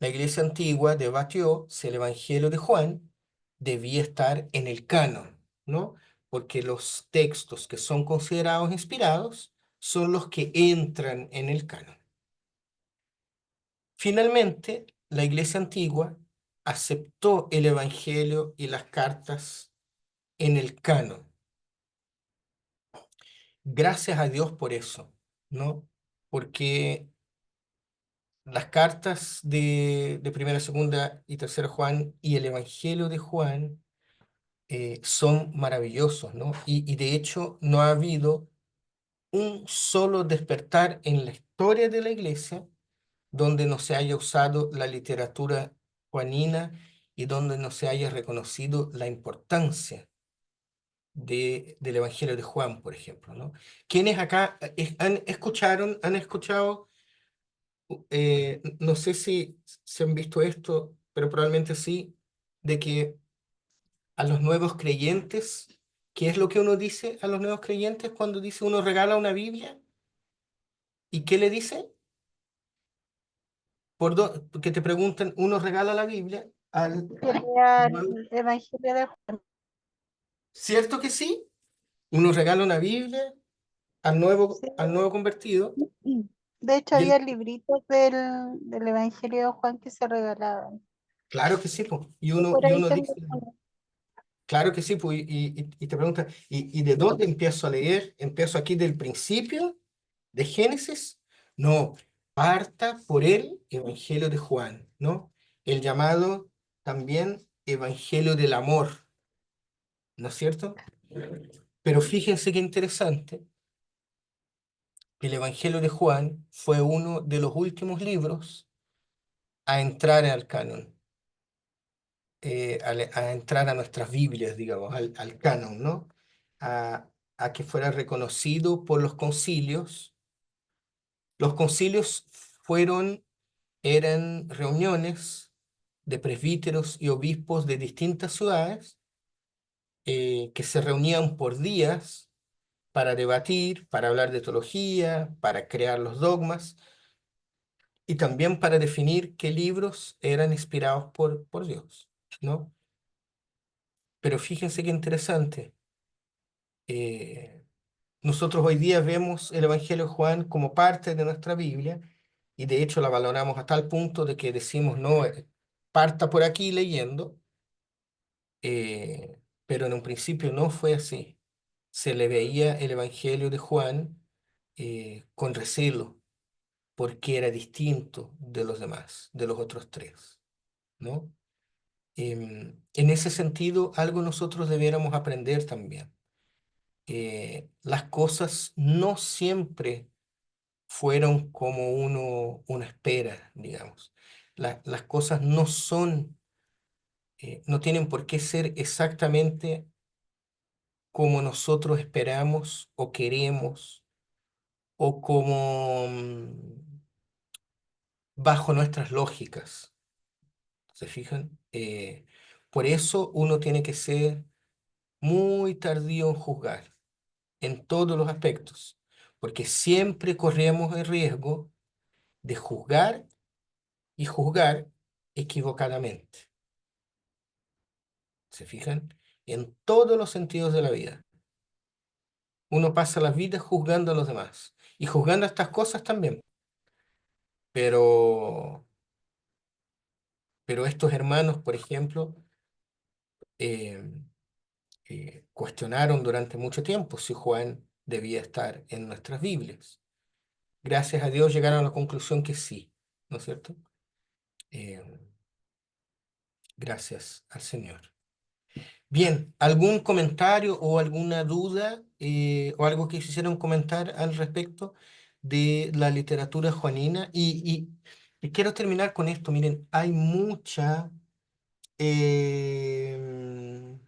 la iglesia antigua debatió si el Evangelio de Juan debía estar en el canon, ¿no? Porque los textos que son considerados inspirados son los que entran en el canon. Finalmente, la iglesia antigua aceptó el Evangelio y las cartas en el canon. Gracias a Dios por eso, ¿no? Porque las cartas de primera, segunda y tercera Juan y el Evangelio de Juan son maravillosos, ¿no? Y de hecho no ha habido un solo despertar en la historia de la iglesia donde no se haya usado la literatura juanina y donde no se haya reconocido la importancia del Evangelio de Juan, por ejemplo, ¿no? ¿Quiénes acá han escuchado, no sé si se han visto esto, pero probablemente sí, de que a los nuevos creyentes, ¿qué es lo que uno dice a los nuevos creyentes cuando dice uno regala una Biblia? ¿Y qué le dice? Porque te preguntan, uno regala la Biblia al Que lea nuevo. el Evangelio de Juan. ¿Cierto que sí? Uno regala una Biblia Sí. al nuevo convertido De hecho, y había él, libritos del Evangelio de Juan que se regalaban. claro que sí, po. Yo por Y ahí uno dice, tengo uno. claro que sí, pues, y te pregunta, y de dónde empiezo a leer? ¿Empiezo aquí del principio, de Génesis? No, parta por el Evangelio de Juan, ¿no? El llamado también Evangelio del amor, ¿no es cierto? Pero fíjense qué interesante, que el Evangelio de Juan fue uno de los últimos libros a entrar al canon, a entrar a nuestras Biblias, digamos, al canon, ¿no? A que fuera reconocido por los concilios. Los concilios eran reuniones de presbíteros y obispos de distintas ciudades que se reunían por días para debatir, para hablar de teología, para crear los dogmas y también para definir qué libros eran inspirados por Dios, ¿no? Pero fíjense qué interesante. eh, Nosotros hoy día vemos el Evangelio de Juan como parte de nuestra Biblia y de hecho la valoramos a tal punto de que decimos, no, parta por aquí leyendo, pero en un principio no fue así. Se le veía el Evangelio de Juan con recelo porque era distinto de los demás, de los otros tres, ¿no? En ese sentido, algo nosotros debiéramos aprender también. Las cosas no siempre fueron como uno espera, digamos. Las cosas no son, no tienen por qué ser exactamente como nosotros esperamos o queremos o como bajo nuestras lógicas. ¿Se fijan? Por eso uno tiene que ser muy tardío en juzgar en todos los aspectos, porque siempre corremos el riesgo de juzgar y juzgar equivocadamente. ¿Se fijan? En todos los sentidos de la vida. Uno pasa la vida juzgando a los demás y juzgando a estas cosas también. Pero, pero estos hermanos, por ejemplo, eh, cuestionaron durante mucho tiempo si Juan debía estar en nuestras Biblias. Gracias a Dios llegaron a la conclusión que sí, ¿no es cierto? Eh, Gracias al Señor. Bien, ¿algún comentario o alguna duda o algo que quisieran comentar al respecto de la literatura juanina. Y quiero terminar con esto. Miren, hay mucha... em,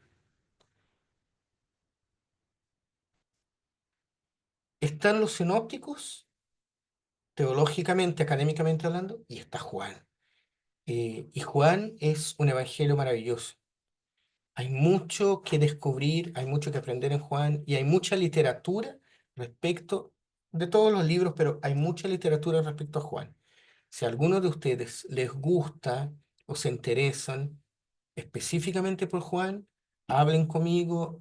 están los sinópticos, teológicamente, académicamente hablando, y está Juan. Y Juan es un evangelio maravilloso. Hay mucho que descubrir, hay mucho que aprender en Juan y hay mucha literatura respecto de todos los libros, pero hay mucha literatura respecto a Juan. Si a alguno de ustedes les gusta o se interesan específicamente por Juan, hablen conmigo.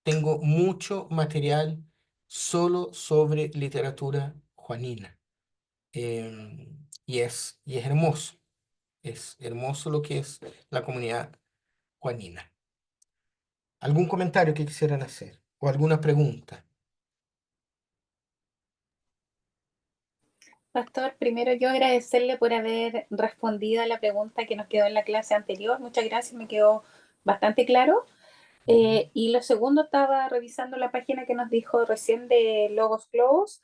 Tengo mucho material solo sobre literatura juanina. Y es hermoso. Es hermoso lo que es la comunidad juanina. ¿Algún comentario que quisieran hacer? ¿O alguna pregunta? Pastor, primero yo agradecerle por haber respondido a la pregunta que nos quedó en la clase anterior. Muchas gracias, me quedó bastante claro. Ujú. Y lo segundo, estaba revisando la página que nos dijo recién de Logos Globos,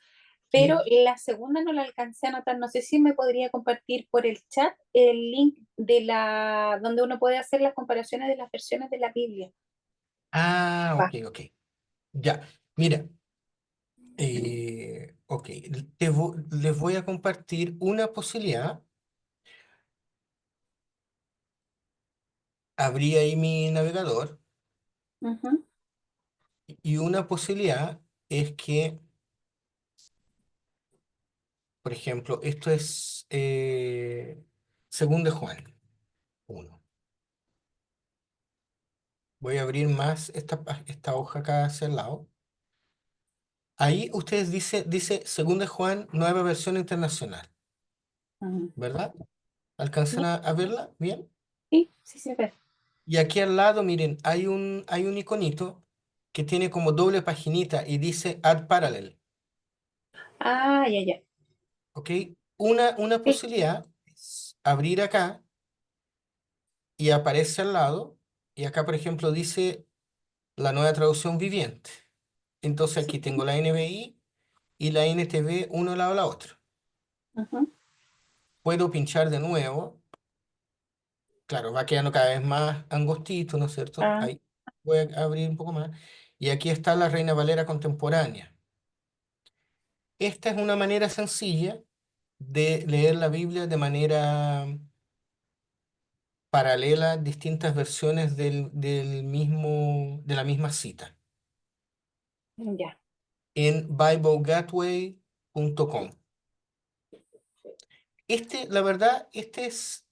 pero Sí. la segunda no la alcancé a anotar. No sé si me podría compartir por el chat el link de la donde uno puede hacer las comparaciones de las versiones de la Biblia. Ah, ok, Va. ok. Ya. Mira, ok. Les voy a compartir una posibilidad. Abrí ahí mi navegador Ujú, y una posibilidad es que, por ejemplo, esto es según de Juan 1. Voy a abrir más esta hoja acá hacia el lado. Ahí ustedes dice según de Juan, nueva versión internacional, ujú. ¿verdad? ¿Alcanzan Sí, a verla? Bien. sí, sí, se ve. Y aquí al lado, miren, hay un iconito que tiene como doble paginita y dice Add Parallel, Ah, ya, ya. ¿ok? Una Sí. posibilidad es abrir acá y aparece al lado, y acá, por ejemplo, dice la nueva traducción viviente. Entonces Sí. aquí tengo la NBI y la NTV uno al lado de la otra. Ujú. Puedo pinchar de nuevo. Claro, va quedando cada vez más angostito, ¿no es cierto? Ah, Ahí voy a abrir un poco más. Y aquí está la Reina Valera contemporánea. Esta es una manera sencilla de leer la Biblia de manera paralela, distintas versiones de la misma cita, ya. en biblegateway.com. La verdad, esta es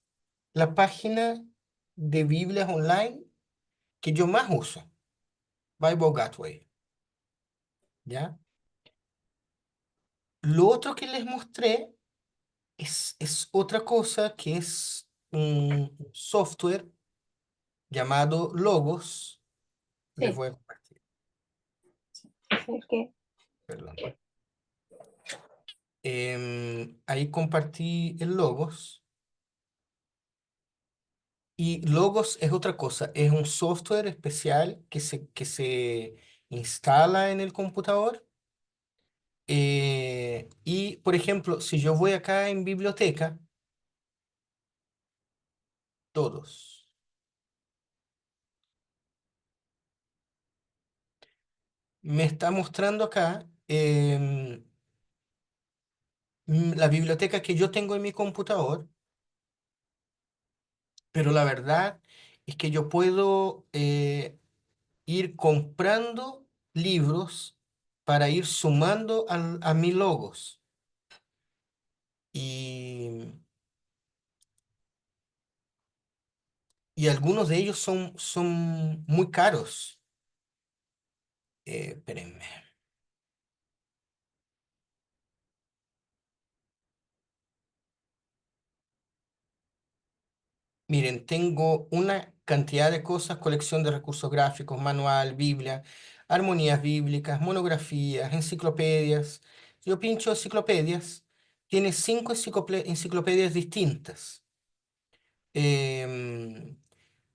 la página de Biblias online que yo más uso, Bible Gateway, ¿ya? Lo otro que les mostré es otra cosa que es un software llamado Logos. Les Sí. voy a compartir, Es que, perdón. Ahí compartí el Logos. Y Logos es otra cosa, es un software especial que se instala en el computador. Y, por ejemplo, si yo voy acá en biblioteca, todos, me está mostrando acá la biblioteca que yo tengo en mi computador, pero la verdad es que yo puedo ir comprando libros para ir sumando a mi Logos. Y, y algunos de ellos son muy caros. Espérenme. Miren, tengo una cantidad de cosas, colección de recursos gráficos, manual, Biblia, armonías bíblicas, monografías, enciclopedias. Yo pincho enciclopedias, tiene 5 enciclopedias distintas. Em,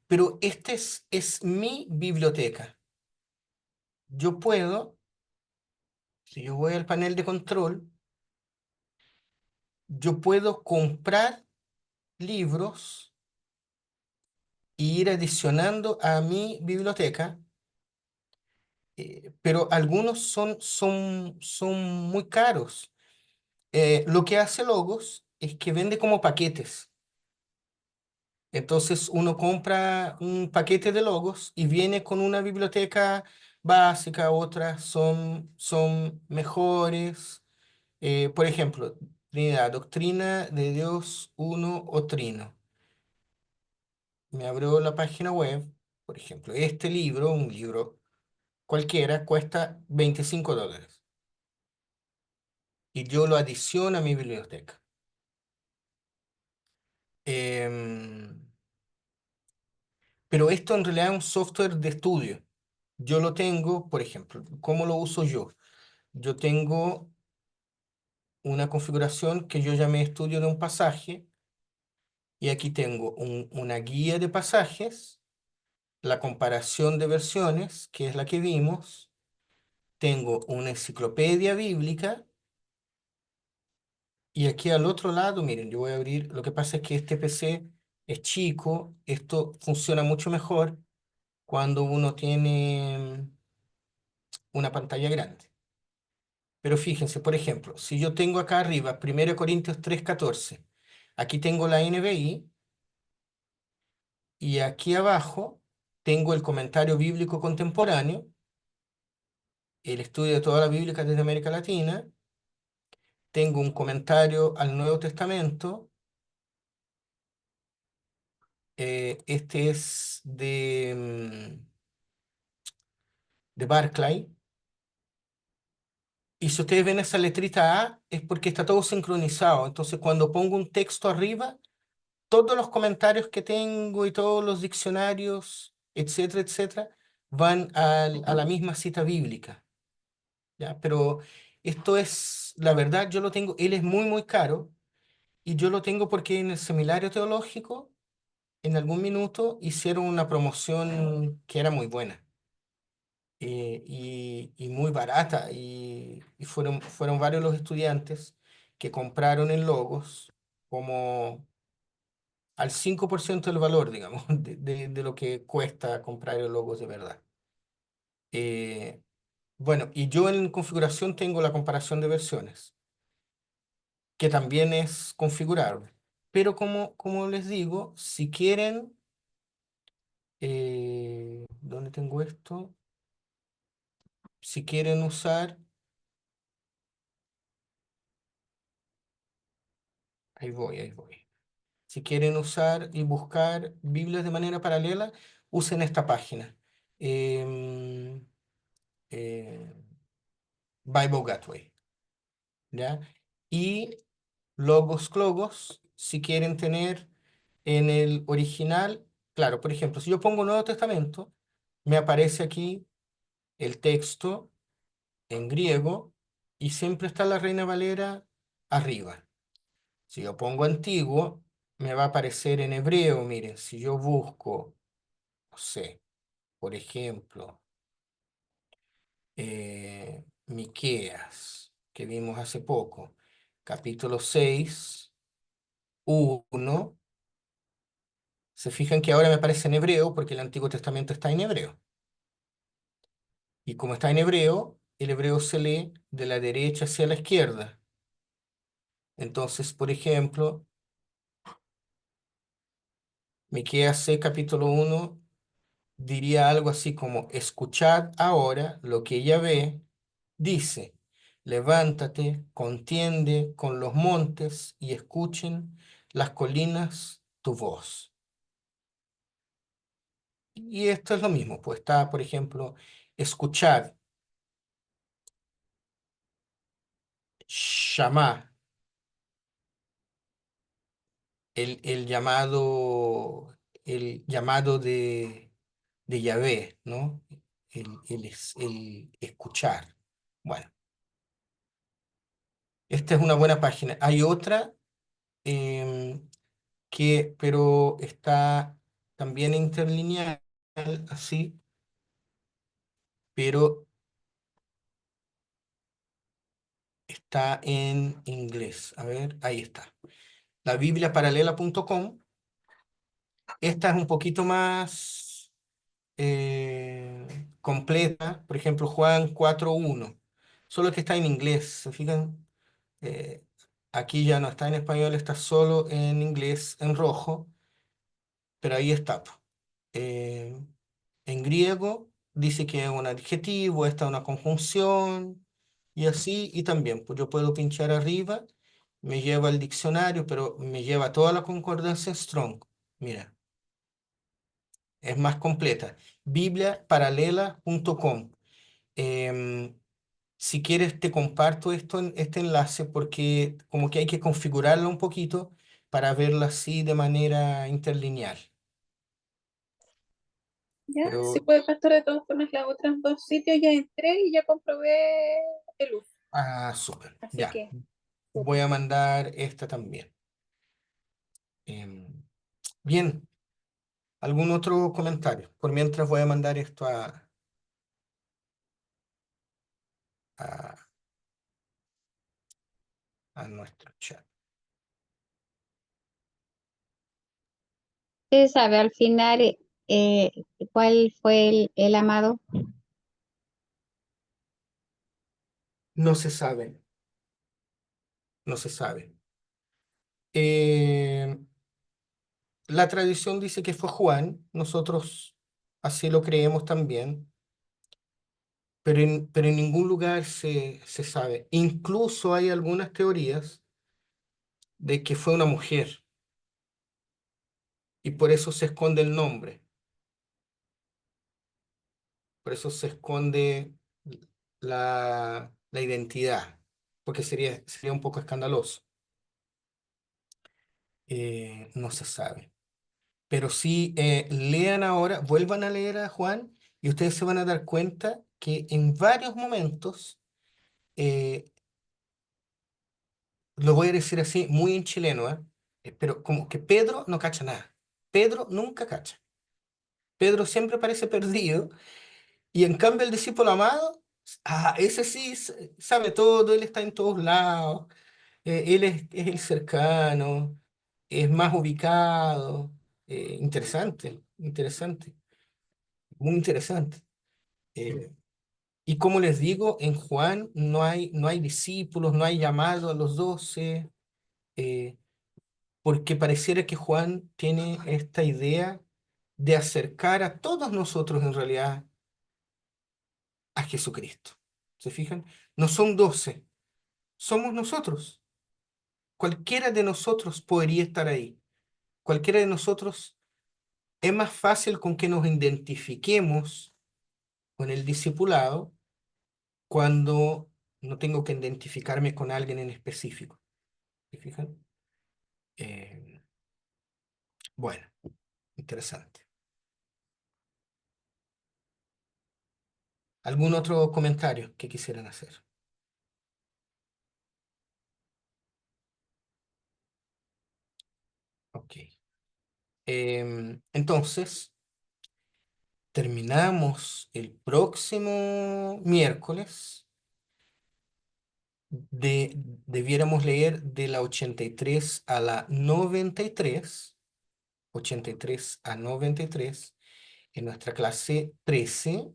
pero esta es mi biblioteca. Yo puedo, si yo voy al panel de control, yo puedo comprar libros e ir adicionando a mi biblioteca, pero algunos son muy caros. Lo que hace Logos es que vende como paquetes. Entonces uno compra un paquete de logos y viene con una biblioteca básica, otras son mejores. Por ejemplo, Trinidad, Doctrina de Dios Uno o Trino. Me abrió la página web, por ejemplo, este libro, un libro cualquiera, cuesta $25 y yo lo adiciono a mi biblioteca. Em, pero esto en realidad es un software de estudio. Yo lo tengo, por ejemplo, ¿cómo lo uso yo? Yo tengo una configuración que yo llamé estudio de un pasaje y aquí tengo una guía de pasajes, la comparación de versiones, que es la que vimos, tengo una enciclopedia bíblica y aquí al otro lado, miren, yo voy a abrir, lo que pasa es que este PC es chico, esto funciona mucho mejor cuando uno tiene una pantalla grande. Pero fíjense, por ejemplo, si yo tengo acá arriba 1 Corintios 3:14, aquí tengo la NBI y aquí abajo tengo el comentario bíblico contemporáneo, el estudio de toda la Biblia desde América Latina, tengo un comentario al Nuevo Testamento, este es de Barclay, y si ustedes ven esa letrita A es porque está todo sincronizado, entonces cuando pongo un texto arriba, todos los comentarios que tengo y todos los diccionarios, etcétera, etcétera, van a la misma cita bíblica, ¿ya? Pero esto es, la verdad, yo lo tengo, él es muy, muy caro y yo lo tengo porque en el seminario teológico, en algún minuto, hicieron una promoción que era muy buena y muy barata y fueron varios los estudiantes que compraron en Logos como al 5% del valor, digamos, de lo que cuesta comprar el logos de verdad. Eh, bueno, y yo en configuración tengo la comparación de versiones, que también es configurable. Pero como les digo, si quieren, ¿dónde tengo esto? Si quieren usar, ahí voy. Si quieren usar y buscar Biblias de manera paralela, usen esta página. em, eh, Bible Gateway. ¿Ya? Y logos clogos, si quieren tener en el original, claro, por ejemplo, si yo pongo Nuevo Testamento, me aparece aquí el texto en griego y siempre está la Reina Valera arriba. Si yo pongo Antiguo, me va a aparecer en hebreo, miren, si yo busco, no sé, por ejemplo, Miqueas, que vimos hace poco, capítulo 6:1. Se fijan que ahora me aparece en hebreo porque el Antiguo Testamento está en hebreo. Y como está en hebreo, el hebreo se lee de la derecha hacia la izquierda. Entonces, por ejemplo, Miqueas 6, capítulo 1, diría algo así como, escuchad ahora lo que Yahvé dice, levántate, contiende con los montes y escuchen las colinas tu voz. Y esto es lo mismo, pues está, por ejemplo, escuchad, Shamá, el llamado de Yahvé, ¿no? El escuchar. Bueno, esta es una buena página. Hay otra em, pero está también interlineal, así, pero está en inglés. A ver, ahí está. La bibliaparalela.com. Esta es un poquito más completa. Por ejemplo, Juan 4:1. Solo que está en inglés. ¿Se fijan? Eh, Aquí ya no está en español, está solo en inglés, en rojo. Pero ahí está, po. Eh, en griego dice que es un adjetivo, esta es una conjunción, y así, y también, pues yo puedo pinchar arriba, me lleva al diccionario, pero me lleva toda la concordancia Strong. Mira, es más completa. bibliaparalela.com. Em, si quieres, te comparto esto este enlace porque como que hay que configurarlo un poquito para verla así de manera interlineal. Ya, sí Pero, puede, pastor, de todas formas, las otras dos sitios ya entré y ya comprobé el uso. súper, Así ya. que, Voy súper. a mandar esta también. Em, Bien, ¿algún otro comentario? Por mientras voy a mandar esto a, a nuestro chat. ¿Se sabe al final eh, cuál fue el amado? No se sabe, no se sabe. Em, la tradición dice que fue Juan, nosotros así lo creemos también, pero en ningún lugar se sabe. Incluso hay algunas teorías de que fue una mujer y por eso se esconde el nombre. Por eso se esconde la identidad, porque sería un poco escandaloso. No se sabe. Pero sí, lean ahora, vuelvan a leer a Juan y ustedes se van a dar cuenta que en varios momentos, eh, lo voy a decir así, muy en chileno, pero como que Pedro no cacha nada. Pedro nunca cacha. Pedro siempre parece perdido y en cambio el discípulo amado, ese sí sabe todo, él está en todos lados. Él es el cercano, es más ubicado. Interesante, interesante, muy interesante. Eh, y como les digo, en Juan no hay discípulos, no hay llamado a los 12, eh, porque pareciera que Juan tiene esta idea de acercar a todos nosotros en realidad a Jesucristo. ¿Se fijan? No son 12, somos nosotros. Cualquiera de nosotros podría estar ahí. Cualquiera de nosotros es más fácil con que nos identifiquemos con el discipulado cuando no tengo que identificarme con alguien en específico. ¿Se fijan? Eh, bueno, interesante. ¿Algún otro comentario que quisieran hacer? Ok. Entonces, terminamos el próximo miércoles. Debiéramos leer de la 83 a la 93, 83 a 93 en nuestra clase 13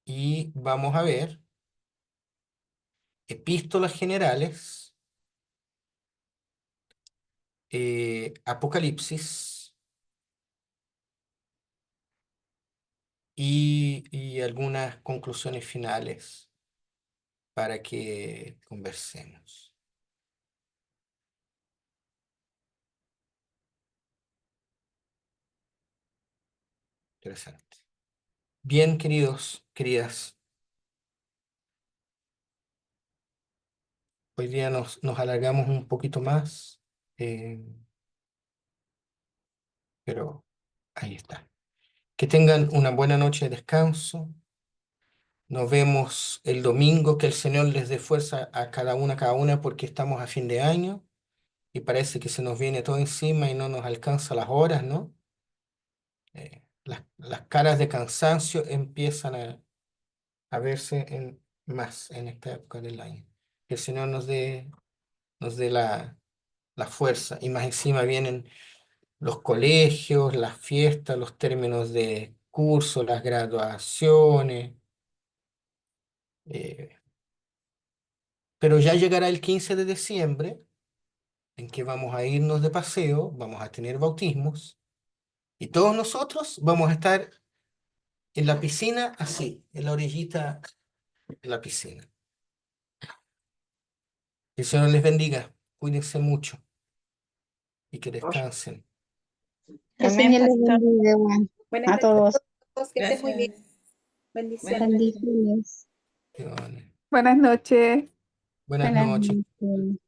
y vamos a ver epístolas generales, Apocalipsis y algunas conclusiones finales para que conversemos. Interesante. Bien, queridos, queridas, hoy día nos alargamos un poquito más, eh, pero ahí está. Que tengan una buena noche de descanso. Nos vemos el domingo, que el Señor les dé fuerza a cada una, porque estamos a fin de año y parece que se nos viene todo encima y no nos alcanza las horas, ¿no? Las caras de cansancio empiezan a verse más en esta época del año. Que el Señor nos dé la fuerza. Y más encima vienen los colegios, las fiestas, los términos de curso, las graduaciones. eh, pero ya llegará el 15 de diciembre, en que vamos a irnos de paseo, vamos a tener bautismos, y todos nosotros vamos a estar en la piscina, así, en la orillita de la piscina. Que el Señor les bendiga, cuídense mucho y que descansen. Que el Amén, Señor les pastor. bendiga, igual Buenas a noches a todos. todos, que estén muy bien. Gracias. Bendiciones. Buenas noches. Bendiciones. Bendiciones. Buenas noches. Buenas Buenas noches. noches.